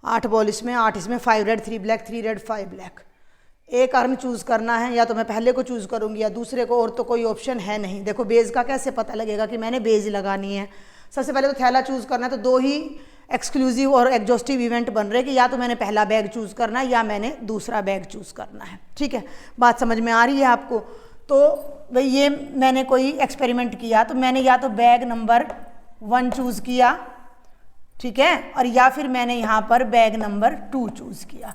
8 बॉल इसमें, 8 इसमें, 5 रेड 3 ब्लैक, 3 रेड 5 ब्लैक। एक अर्न चूज़ करना है, या तो मैं पहले को चूज़ करूँगी या दूसरे को, और तो कोई ऑप्शन है नहीं। देखो बेज का कैसे पता लगेगा कि मैंने बेज लगानी है। सबसे पहले तो थैला चूज़ करना है, तो 2 ही एक्सक्लूसिव और एग्जॉस्टिव इवेंट बन रहे कि या तो मैंने पहला बैग चूज़ करना है या मैंने दूसरा बैग चूज़ करना है। ठीक है, बात समझ में आ रही है आपको। तो भाई ये मैंने कोई एक्सपेरिमेंट किया, तो मैंने या तो बैग नंबर 1 चूज़ किया, ठीक है, और या फिर मैंने यहाँ पर बैग नंबर 2 चूज़ किया।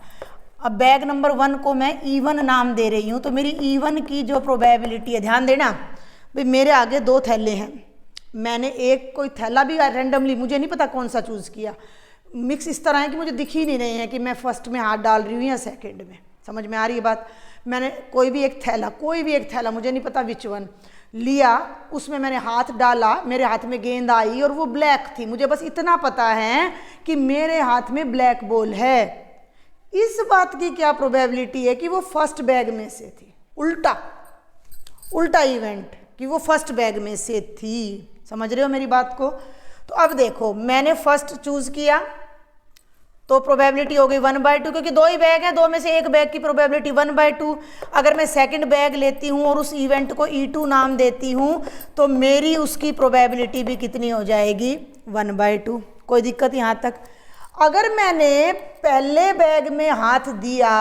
अब बैग नंबर 1 को मैं E1 नाम दे रही हूँ, तो मेरी E1 की जो प्रोबेबिलिटी है, ध्यान देना भाई, मेरे आगे 2 थैले हैं, मैंने एक कोई थैला भी रैंडमली, मुझे नहीं पता कौन सा चूज़ किया, मिक्स इस तरह है कि मुझे दिख ही नहीं रहे हैं कि मैं फर्स्ट में हाथ डाल रही हूँ या सेकंड में। समझ में आ रही है बात। मैंने कोई भी एक थैला मुझे नहीं पता विच वन लिया, उसमें मैंने हाथ डाला, मेरे हाथ में गेंद आई और वो ब्लैक थी। मुझे बस इतना पता है कि मेरे हाथ में ब्लैक बॉल है। इस बात की क्या प्रोबेबिलिटी है कि वो फर्स्ट बैग में से थी, उल्टा इवेंट कि वो फर्स्ट बैग में से थी। समझ रहे हो मेरी बात को। तो अब देखो, मैंने फर्स्ट चूज किया तो प्रोबेबिलिटी हो गई 1/2, क्योंकि 2 ही बैग हैं, 2 में से एक बैग की प्रोबेबिलिटी 1/2। अगर मैं सेकंड बैग लेती हूँ और उस इवेंट को E2 नाम देती हूँ तो मेरी उसकी प्रोबेबिलिटी भी कितनी हो जाएगी, 1/2। कोई दिक्कत यहाँ तक। अगर मैंने पहले बैग में हाथ दिया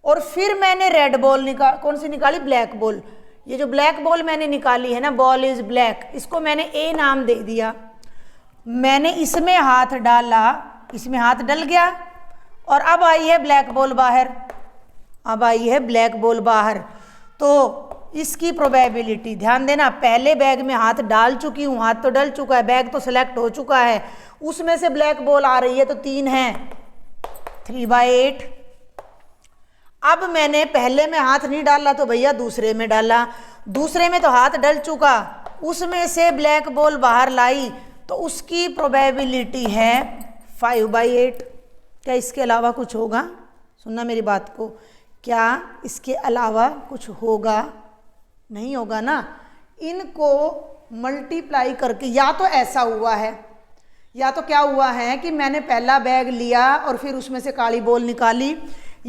और फिर मैंने रेड बॉल कौन सी निकाली, ब्लैक बॉल, ये जो ब्लैक बॉल मैंने निकाली है ना, बॉल इज ब्लैक, इसको मैंने A नाम दे दिया, मैंने इसमें हाथ डाला, इसमें हाथ डल गया और अब आई है ब्लैक बॉल बाहर, तो इसकी प्रोबेबिलिटी ध्यान देना, पहले बैग में हाथ डाल चुकी हूँ, हाथ तो डल चुका है, बैग तो सिलेक्ट हो चुका है, उसमें से ब्लैक बॉल आ रही है तो 3 है, 3/8। अब मैंने पहले में हाथ नहीं डाला तो भैया दूसरे में डाला, दूसरे में तो हाथ डल चुका, उसमें से ब्लैक बॉल बाहर लाई तो उसकी प्रोबेबिलिटी है 5/8। क्या इसके अलावा कुछ होगा? सुनना मेरी बात को, क्या इसके अलावा कुछ होगा? नहीं होगा ना। इनको मल्टीप्लाई करके या तो ऐसा हुआ है, या तो क्या हुआ है कि मैंने पहला बैग लिया और फिर उसमें से काली बॉल निकाली,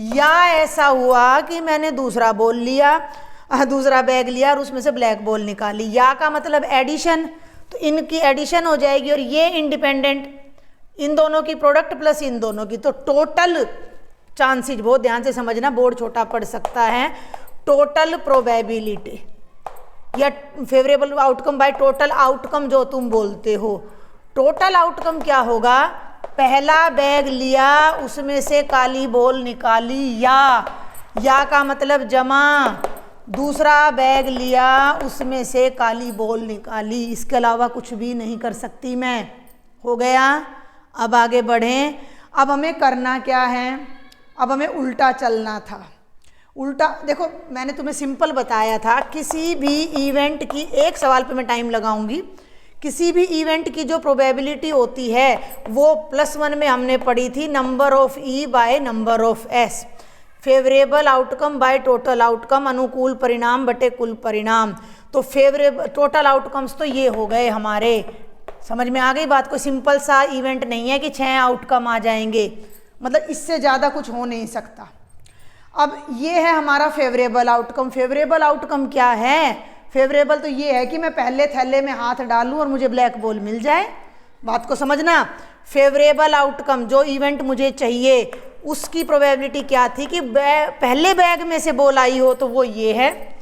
या ऐसा हुआ कि मैंने दूसरा बैग लिया और उसमें से ब्लैक बॉल निकाली। या का मतलब एडिशन, तो इनकी एडिशन हो जाएगी और ये इंडिपेंडेंट, इन दोनों की प्रोडक्ट प्लस इन दोनों की, तो टोटल चांसेज, बहुत ध्यान से समझना, बोर्ड छोटा पड़ सकता है, टोटल प्रोबेबिलिटी या favourable outcome by total outcome जो तुम बोलते हो, टोटल आउटकम क्या होगा, पहला बैग लिया उसमें से काली बॉल निकाली, या का मतलब जमा, दूसरा बैग लिया, उसमें से काली बॉल निकाली, इसके अलावा कुछ भी नहीं कर सकती मैं। हो गया। अब आगे बढ़ें। अब हमें करना क्या है, अब हमें उल्टा चलना था। उल्टा देखो, मैंने तुम्हें सिंपल बताया था, किसी भी इवेंट की, एक सवाल पे मैं टाइम लगाऊंगी, किसी भी इवेंट की जो प्रोबेबिलिटी होती है वो +1 में हमने पढ़ी थी, number of E by number of S, favourable outcome by total outcome, अनुकूल परिणाम बटे कुल परिणाम। तो फेवरेबल टोटल आउटकम्स तो ये हो गए हमारे, समझ में आ गई बात। कोई सिंपल सा इवेंट नहीं है कि 6 आउटकम आ जाएंगे, मतलब इससे ज़्यादा कुछ हो नहीं सकता। अब ये है हमारा फेवरेबल आउटकम। फेवरेबल आउटकम क्या है? फेवरेबल तो ये है कि मैं पहले थैले में हाथ डालूं और मुझे ब्लैक बॉल मिल जाए। बात को समझना। फेवरेबल आउटकम, जो इवेंट मुझे चाहिए, उसकी प्रोबेबिलिटी क्या थी कि पहले बैग में से बॉल आई हो, तो वो ये है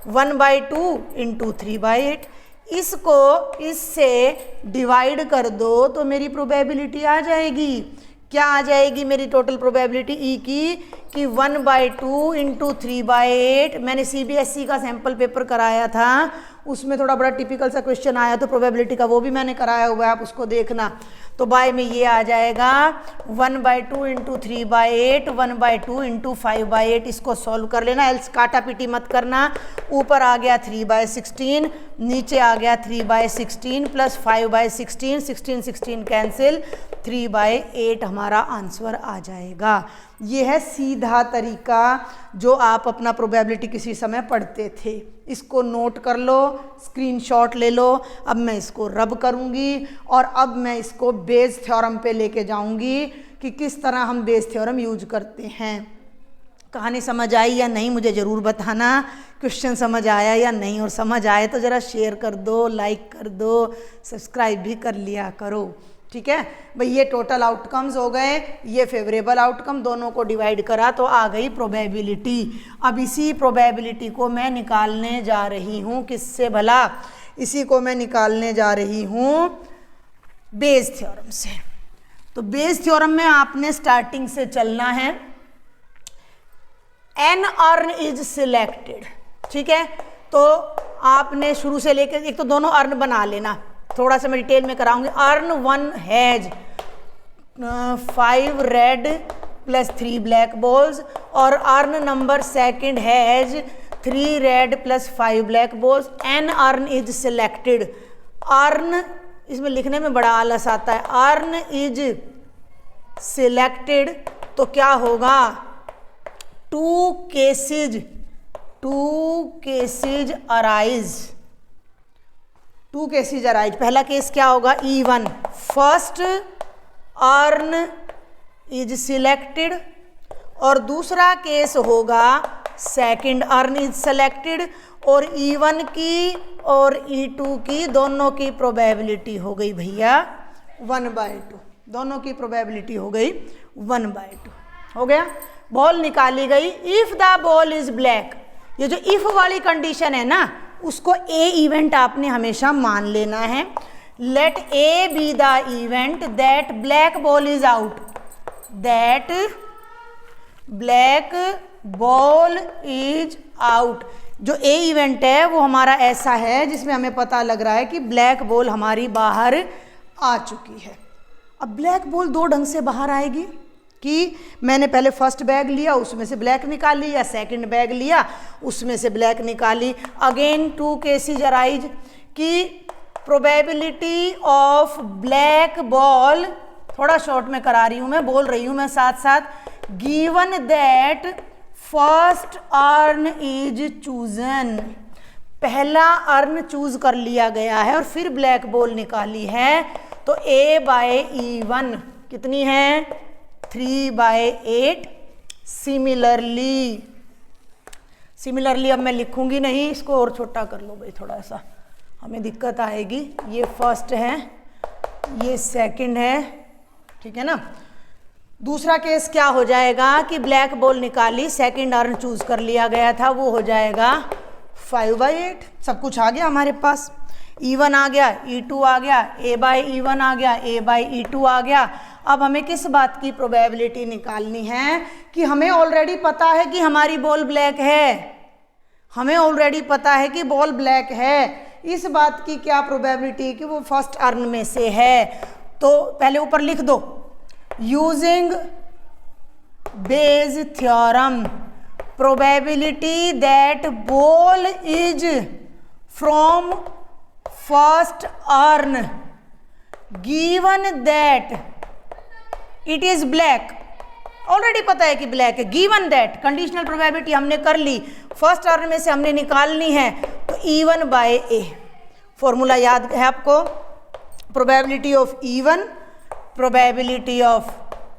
1/2 × 3/8। इसको इससे डिवाइड कर दो तो मेरी प्रोबेबिलिटी आ जाएगी। क्या आ जाएगी मेरी टोटल प्रोबेबिलिटी ई की कि 1/2 × 3/8। मैंने CBSE का सैम्पल पेपर कराया था, उसमें थोड़ा बड़ा टिपिकल सा क्वेश्चन आया, तो प्रोबेबिलिटी का वो भी मैंने कराया हुआ है, आप उसको देखना। तो बाय में ये आ जाएगा 1/2 × 3/8, 1/2 × 5/8। इसको सॉल्व कर लेना, एल्स काटा पीटी मत करना। ऊपर आ गया 3/16, नीचे आ गया 3/16 + 5/16, 16 कैंसिल, 3/8 हमारा आंसर आ जाएगा। ये है सीधा तरीका जो आप अपना प्रोबेबिलिटी किसी समय पढ़ते थे। इसको नोट कर लो, स्क्रीनशॉट ले लो। अब मैं इसको रब करूँगी और अब मैं इसको बेस थ्योरम पे लेके जाऊँगी कि किस तरह हम बेस थ्योरम यूज करते हैं। कहानी समझ आई या नहीं मुझे ज़रूर बताना, क्वेश्चन समझ आया या नहीं, और समझ आए तो ज़रा शेयर कर दो, लाइक कर दो, सब्सक्राइब भी कर लिया करो। ठीक है भाई, ये टोटल आउटकम्स हो गए, ये फेवरेबल आउटकम, दोनों को डिवाइड करा तो आ गई प्रोबेबिलिटी। अब इसी प्रोबेबिलिटी को मैं निकालने जा रही हूँ किससे भला? इसी को मैं निकालने जा रही हूँ बेस थ्योरम से। तो बेस थ्योरम में आपने स्टार्टिंग से चलना है। एन अर्न इज सिलेक्टेड, ठीक है, तो आपने शुरू से लेकर, एक तो दोनों अर्न बना लेना, थोड़ा सा मैं डिटेल में कराऊंगी। Urn 1 has 5 red + 3 black balls, और urn number 2 has 3 red + 5 black balls. An urn is selected. Urn, इसमें लिखने में बड़ा आलस आता है, अर्न इज सिलेक्टेड, तो क्या होगा? 2 केसेज अराइज। 2 cases arise. पहला केस क्या होगा? E1, first earn is selected, और दूसरा केस होगा सेकंड अर्न इज सिलेक्टेड, और E1 की और E2 की दोनों की प्रोबेबिलिटी हो गई भैया 1/2। दोनों की प्रोबेबिलिटी हो गई 1/2। हो गया, बॉल निकाली गई। If the ball is black, ये जो इफ वाली कंडीशन है ना, उसको ए इवेंट आपने हमेशा मान लेना है। Let A be the event that black ball is out, that black ball is out. जो ए इवेंट है वो हमारा ऐसा है जिसमें हमें पता लग रहा है कि ब्लैक बॉल हमारी बाहर आ चुकी है। अब ब्लैक बॉल 2 ढंग से बाहर आएगी कि मैंने पहले फर्स्ट बैग लिया, उसमें से ब्लैक निकाली, या सेकंड बैग लिया, उसमें से ब्लैक निकाली। अगेन 2 केसेज अराइज कि प्रोबेबिलिटी ऑफ ब्लैक बॉल, थोड़ा शॉर्ट में करा रही हूँ मैं, बोल रही हूँ मैं साथ साथ, given that first earn is chosen, पहला अर्न चूज कर लिया गया है और फिर ब्लैक बॉल निकाली है, तो A/E1 कितनी है? 3/8। सिमिलरली अब मैं लिखूंगी नहीं, इसको और छोटा कर लो भाई, थोड़ा सा हमें दिक्कत आएगी। ये फर्स्ट है, ये सेकंड है, ठीक है ना। दूसरा केस क्या हो जाएगा कि ब्लैक बॉल निकाली, सेकंड अर्न चूज कर लिया गया था, वो हो जाएगा 5/8। सब कुछ आ गया हमारे पास, E1 आ गया, E2 आ गया, A/E1 आ गया, A/E2 आ गया। अब हमें किस बात की प्रोबेबिलिटी निकालनी है कि हमें ऑलरेडी पता है कि हमारी बॉल ब्लैक है, हमें ऑलरेडी पता है कि बॉल ब्लैक है, इस बात की क्या प्रोबेबिलिटी कि वो फर्स्ट अर्न में से है। तो पहले ऊपर लिख दो, using Bayes theorem probability that ball is from first urn given that it is black. Already पता है कि ब्लैक है, गिवन दैट कंडीशनल प्रोबेबिलिटी हमने कर ली, फर्स्ट अर्न में से हमने निकालनी है, तो E1 बाय ए। फॉर्मूला याद है आपको, probability of E1 probability of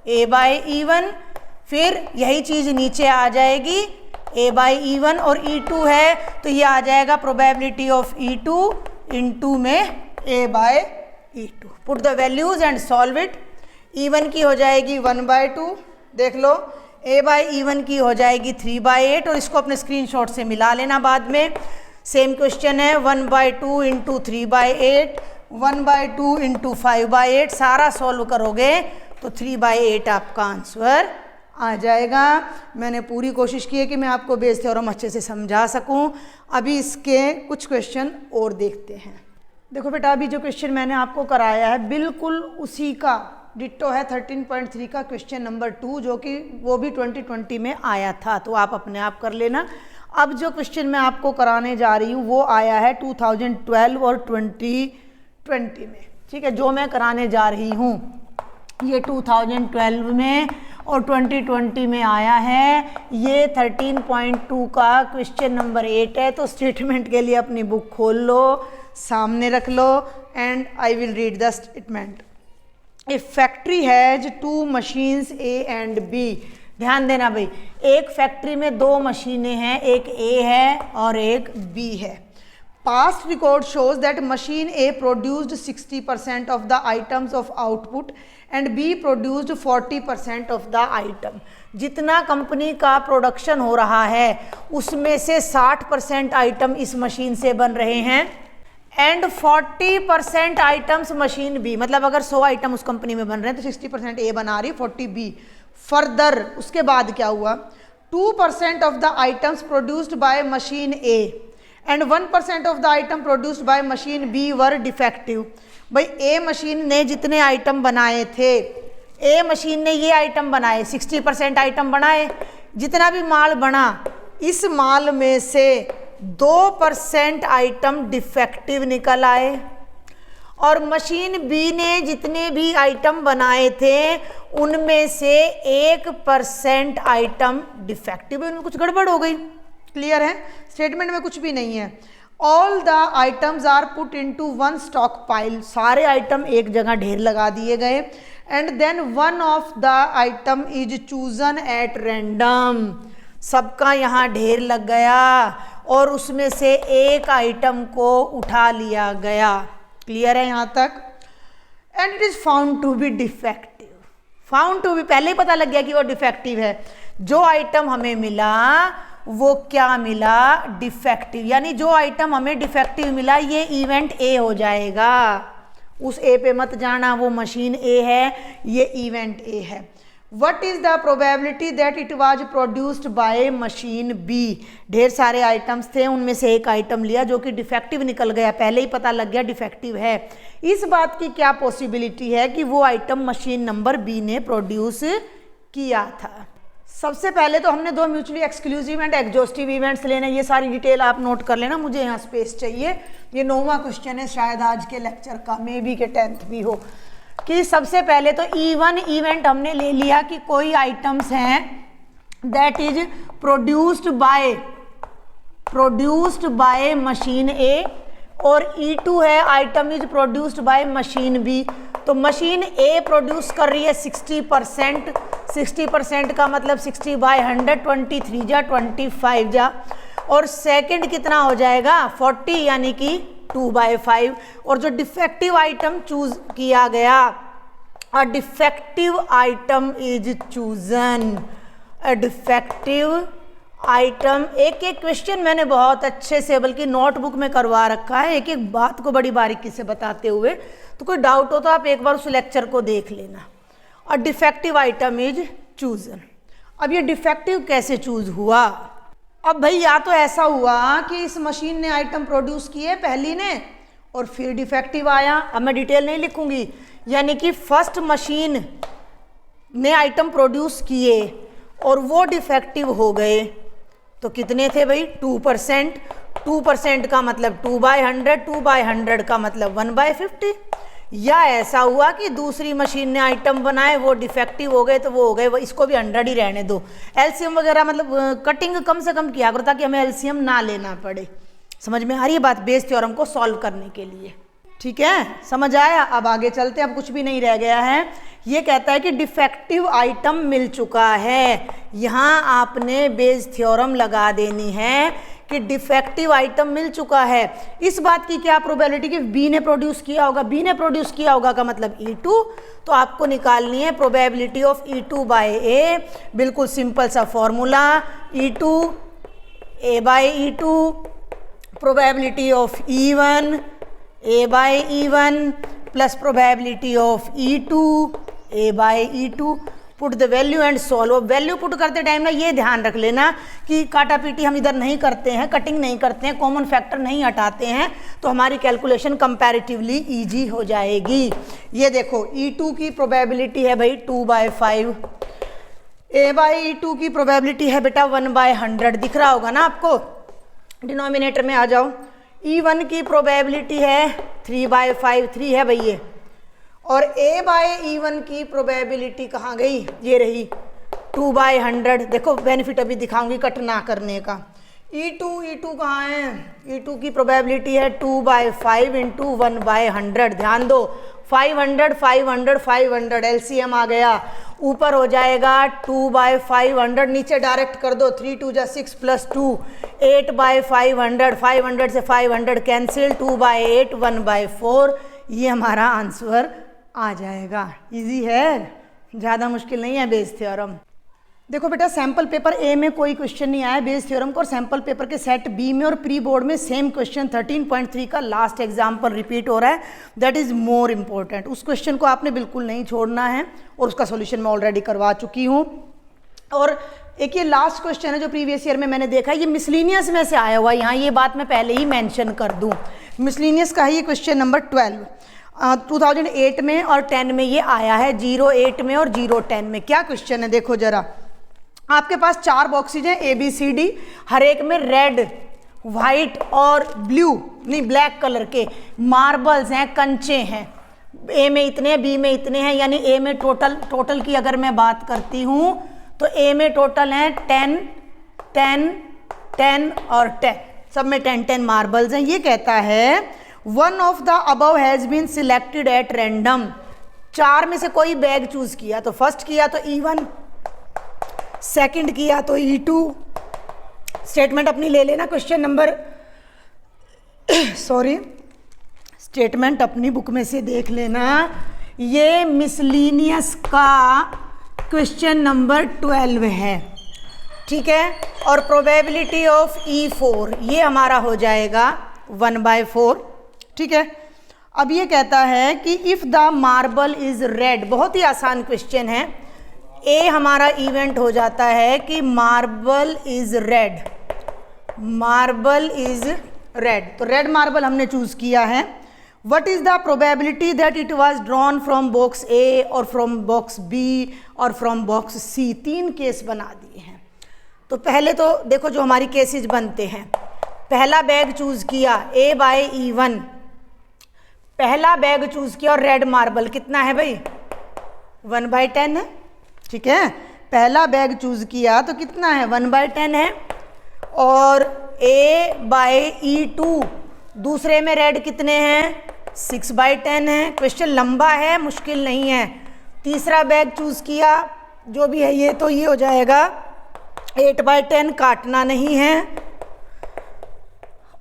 A by E1, फिर यही चीज नीचे आ जाएगी A बाय E1 और E2 है तो ये आ जाएगा प्रोबेबिलिटी ऑफ E2 इनटू में A by E2। Put the values and solve it. E1 की हो जाएगी 1/2, देख लो, A बाय E1 की हो जाएगी 3/8 और इसको अपने स्क्रीनशॉट से मिला लेना बाद में। सेम क्वेश्चन है 1/2 इंटू 3/8, 1/2 इंटू 5/8, सारा सॉल्व करोगे तो 3/8 आपका आंसर आ जाएगा। मैंने पूरी कोशिश की है कि मैं आपको बेस थ्योरम अच्छे से समझा सकूं। अभी इसके कुछ क्वेश्चन और देखते हैं। देखो बेटा, अभी जो क्वेश्चन मैंने आपको कराया है बिल्कुल उसी का डिट्टो है 13.3 का क्वेश्चन नंबर 2, जो कि वो भी 2020 में आया था, तो आप अपने आप कर लेना। अब जो क्वेश्चन मैं आपको कराने जा रही हूँ वो आया है 2012 और 2020 में, ठीक है। जो मैं कराने जा रही हूँ ये 2012 में और 2020 में आया है। ये 13.2 का क्वेश्चन नंबर 8 है। तो स्टेटमेंट के लिए अपनी बुक खोल लो, सामने रख लो and I will read the statement. A factory has 2 machines A and B. ध्यान देना भाई, एक फैक्ट्री में 2 मशीनें हैं, एक ए है और एक बी है। Past record shows that machine A produced 60% of the items of output and B produced 40% of the item। जितना कंपनी का प्रोडक्शन हो रहा है उसमें से 60% आइटम इस मशीन से बन रहे हैं एंड 40% आइटम्स मशीन बी, मतलब अगर 100 आइटम उस कंपनी में बन रहे हैं तो 60% ए बना रही, 40 बी। फर्दर उसके बाद क्या हुआ, 2% of the items produced by machine A and 1% of the item produced by machine B were defective. भाई ए मशीन ने जितने आइटम बनाए थे, ए मशीन ने ये आइटम बनाए, 60% आइटम बनाए, जितना भी माल बना इस माल में से 2% आइटम डिफेक्टिव निकल आए और मशीन बी ने जितने भी आइटम बनाए थे उनमें से 1% आइटम डिफेक्टिव, उनमें कुछ गड़बड़ हो गई। क्लियर है, स्टेटमेंट में कुछ भी नहीं है। All the items are put into one stock pile, सारे आइटम एक जगह ढेर लगा दिए गए and then one of the item is chosen at random. सबका यहाँ ढेर लग गया और उसमें से एक आइटम को उठा लिया गया। क्लियर है यहाँ तक। And it is found to be defective. Found to be, पहले ही पता लग गया कि वो डिफेक्टिव है। जो आइटम हमें मिला वो क्या मिला, डिफेक्टिव। यानी जो आइटम हमें डिफेक्टिव मिला ये इवेंट ए हो जाएगा। उस ए पे मत जाना, वो मशीन ए है, ये इवेंट ए है। What is the probability that it was produced by machine B? ढेर सारे आइटम्स थे, उनमें से एक आइटम लिया जो कि डिफेक्टिव निकल गया, पहले ही पता लग गया डिफेक्टिव है। इस बात की क्या पॉसिबिलिटी है कि वो आइटम मशीन नंबर बी ने प्रोड्यूस किया था। सबसे पहले तो हमने 2 mutually exclusive and exhaustive events लेने, ये सारी डिटेल आप नोट कर लेना, मुझे यहाँ स्पेस चाहिए। ये 9वां क्वेश्चन है शायद आज के लेक्चर का, मे बी के 10th भी हो। कि सबसे पहले तो E1 इवेंट हमने ले लिया कि कोई आइटम्स हैं that is produced by machine A और E2 है item is produced by machine B. तो मशीन ए प्रोड्यूस कर रही है 60%, 60% का मतलब 60/100, 23 जा 25 जा, और सेकंड कितना हो जाएगा 40, यानी कि 2/5। और जो डिफेक्टिव आइटम चूज किया गया, a defective item is chosen, a defective item. एक एक क्वेश्चन मैंने बहुत अच्छे से बल्कि नोटबुक में करवा रखा है, एक एक बात को बड़ी बारीकी से बताते हुए। तो कोई डाउट हो तो आप एक बार उस लेक्चर को देख लेना। और डिफेक्टिव आइटम इज चूजन। अब ये डिफेक्टिव कैसे चूज हुआ, अब भाई या तो ऐसा हुआ कि इस मशीन ने आइटम प्रोड्यूस किए पहली ने और फिर डिफेक्टिव आया, अब मैं डिटेल नहीं लिखूंगी, यानी कि फर्स्ट मशीन ने आइटम प्रोड्यूस किए और वो डिफेक्टिव हो गए, तो कितने थे भाई 2%, 2% का मतलब 2/100, 2/100 का मतलब 1/50। या ऐसा हुआ कि दूसरी मशीन ने आइटम बनाए वो डिफेक्टिव हो गए, तो वो हो गए, वो इसको भी 100 ही रहने दो। एलसीएम वगैरह मतलब कटिंग कम से कम किया करो ताकि हमें एलसीएम ना लेना पड़े। समझ में आ रही है बात बेस थ्योरम को सॉल्व करने के लिए? ठीक है, समझ आया? अब आगे चलते हैं, अब कुछ भी नहीं रह गया है। ये कहता है कि डिफेक्टिव आइटम मिल चुका है, यहाँ आपने बेस थ्योरम लगा देनी है कि डिफेक्टिव आइटम मिल चुका है। इस बात की क्या प्रोबेबिलिटी कि बी ने प्रोड्यूस किया होगा, बी ने प्रोड्यूस किया होगा का मतलब E2, तो आपको निकालनी है प्रोबेबिलिटी ऑफ E2/A। बिल्कुल सिंपल सा formula, E2 A/E2, probability of E1 A/E1 plus probability of E2 A/E2। Put the value and solve. Value put करते टाइम ना ये ध्यान रख लेना कि काटा पीटी हम इधर नहीं करते हैं, कटिंग नहीं करते हैं, कॉमन फैक्टर नहीं हटाते हैं, तो हमारी कैलकुलेशन कंपैरेटिवली इजी हो जाएगी। ये देखो E2 की प्रोबेबिलिटी है भाई 2/5, A/E2 की प्रोबेबिलिटी है बेटा 1/100, दिख रहा होगा ना आपको, डिनोमिनेटर में आ जाओ। E1 की प्रोबेबिलिटी है 3/5, 3 है भाई ये, और A/E1 की प्रोबेबिलिटी कहाँ गई, ये रही 2/100। देखो बेनिफिट अभी दिखाऊंगी कट ना करने का। E2 कहाँ है, E2 की प्रोबेबिलिटी है 2/5 × 1/100। ध्यान दो 500 500 500 एलसीएम आ गया, ऊपर हो जाएगा 2/500, नीचे डायरेक्ट कर दो 3 2 जा 6 + 2 8/500, 500 से 500 कैंसिल, 2/8 1/4। ये हमारा आंसर आ जाएगा। इजी है, ज़्यादा मुश्किल नहीं है बेस थ्योरम। देखो बेटा सैम्पल पेपर ए में कोई क्वेश्चन नहीं आया बेस थ्योरम को, और सैम्पल पेपर के सेट बी में और प्री बोर्ड में सेम क्वेश्चन 13.3 का लास्ट एग्जाम्पल रिपीट हो रहा है। That is more important. उस क्वेश्चन को आपने बिल्कुल नहीं छोड़ना है, और उसका सोल्यूशन मैं ऑलरेडी करवा चुकी हूँ। और एक ये लास्ट क्वेश्चन है जो प्रीवियस ईयर में मैंने देखा है, ये मिसलिनियस में से आया हुआ, यहाँ ये बात मैं पहले ही मैंशन कर दूँ। मिसलिनियस का है ये क्वेश्चन नंबर 12, 2008 में और 10 में ये आया है, 08 में और 010 में। क्या क्वेश्चन है देखो जरा, आपके पास 4 बॉक्सेज हैं ABCD, हर एक में रेड, वाइट और ब्लू नहीं ब्लैक कलर के मार्बल्स हैं, कंचे हैं। ए में इतने हैं, बी में इतने हैं, यानी ए में टोटल की अगर मैं बात करती हूँ तो ए में टोटल हैं 10 10 10 और 10, सब में 10 मार्बल्स हैं। ये कहता है one of the above has been selected at random. 4 में से कोई बैग चूज किया, तो फर्स्ट किया तो E1, सेकंड किया तो E2। स्टेटमेंट अपनी ले लेना, क्वेश्चन नंबर स्टेटमेंट अपनी बुक में से देख लेना। ये मिसलिनियस का क्वेश्चन नंबर 12 है, ठीक है। और प्रोबेबिलिटी ऑफ E4 ये हमारा हो जाएगा 1/4, ठीक है। अब ये कहता है कि if the marble is red, बहुत ही आसान क्वेश्चन है। ए हमारा इवेंट हो जाता है कि marble is red, marble is red, तो रेड मार्बल हमने चूज किया है। What is the probability that it was drawn from box A और फ्रॉम बॉक्स बी और फ्रॉम बॉक्स सी। 3 केस बना दिए हैं। तो पहले तो देखो जो हमारी केसेस बनते हैं, पहला बैग चूज किया A/E1, पहला बैग चूज किया और रेड मार्बल कितना है भाई 1/10 है, ठीक है। पहला बैग चूज किया तो कितना है 1/10 है। और A/E2 दूसरे में रेड कितने हैं 6/10 है। क्वेश्चन लंबा है, मुश्किल नहीं है। तीसरा बैग चूज किया जो भी है ये, तो ये हो जाएगा 8/10, काटना नहीं है,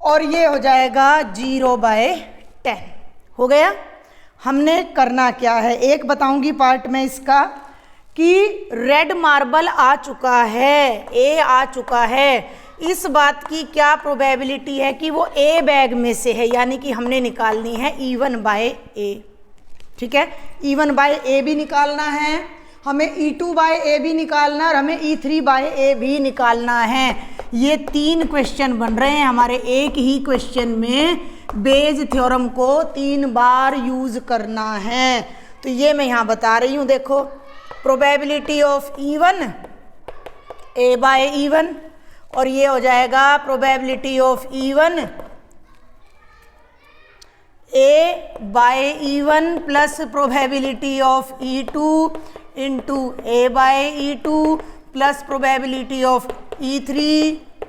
और ये हो जाएगा 0/10। हो गया। हमने करना क्या है एक बताऊंगी पार्ट में इसका, कि रेड मार्बल आ चुका है, ए आ चुका है। इस बात की क्या प्रोबेबिलिटी है कि वो ए बैग में से है, यानी कि हमने निकालनी है E1/A, ठीक है। E1/A भी निकालना है, हमें E2/A भी निकालना है, और हमें E3/A भी निकालना है। ये 3 क्वेश्चन बन रहे हैं हमारे एक ही क्वेश्चन में। बेज थ्योरम को 3 बार यूज करना है। तो ये मैं यहाँ बता रही हूँ, देखो probability of E1 A by E1 और ये हो जाएगा probability of E1 A by E1 plus probability of E2 into A by E2 plus probability of E3,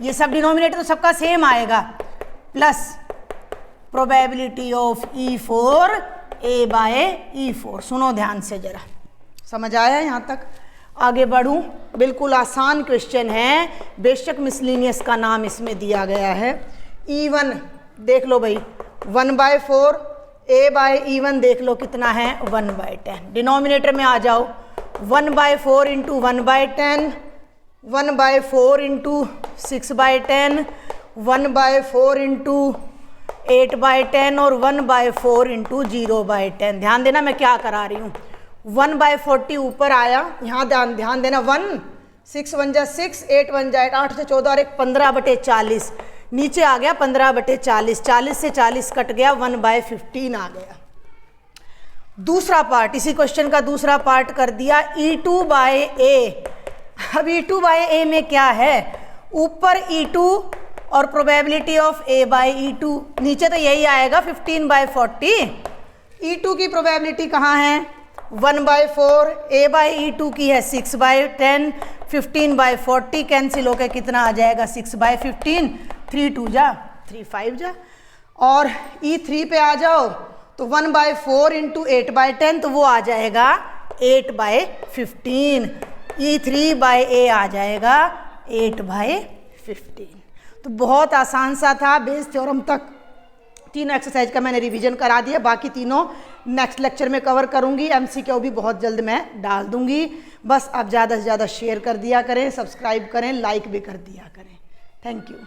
ये सब डिनोमिनेटर तो सबका सेम आएगा, plus probability of E4 A by E4। सुनो ध्यान से जरा, समझ आया यहाँ तक? आगे बढ़ूँ, बिल्कुल आसान क्वेश्चन है, बेशक मिसलिनियस का नाम इसमें दिया गया है। E1 देख लो भाई 1/4, A बाय E1 देख लो कितना है 1/10। डिनोमिनेटर में आ जाओ, 1/4 इंटू 1/10, 1/4 इंटू 6/10, 1/4 इंटू 8/10 और 1/4 इंटू 0/10। ध्यान देना मैं क्या करा रही हूँ, 1/40 ऊपर आया, यहाँ ध्यान देना 1, 6 1 जा 6, 8 1 जा 8, 8 से 14 और 1 15/40, नीचे आ गया 15/40, 40 से 40 कट गया, 1/15 आ गया। दूसरा पार्ट, इसी क्वेश्चन का दूसरा पार्ट कर दिया E2 बाय A। अब E2 बाय A में क्या है, ऊपर E2 और probability of A by E2, नीचे तो यही आएगा 15/40। E2 की प्रोबेबिलिटी कहाँ है 1/4, A बाय E2 की है 6/10, 15/40 कैंसिल होकर कितना आ जाएगा 6/15, 3 2 जा 3 5 जा। और E3 पे आ जाओ तो 1/4 इंटू 8/10 तो वो आ जाएगा 8/15। E3 बाय A आ जाएगा 8/15। तो बहुत आसान सा था, बेस थ्योरम तक तीनों एक्सरसाइज का मैंने रिवीजन करा दिया, बाकी तीनों नेक्स्ट लेक्चर में कवर करूंगी। MCQ भी बहुत जल्द मैं डाल दूंगी। बस आप ज़्यादा से ज़्यादा शेयर कर दिया करें, सब्सक्राइब करें, लाइक भी कर दिया करें। Thank you.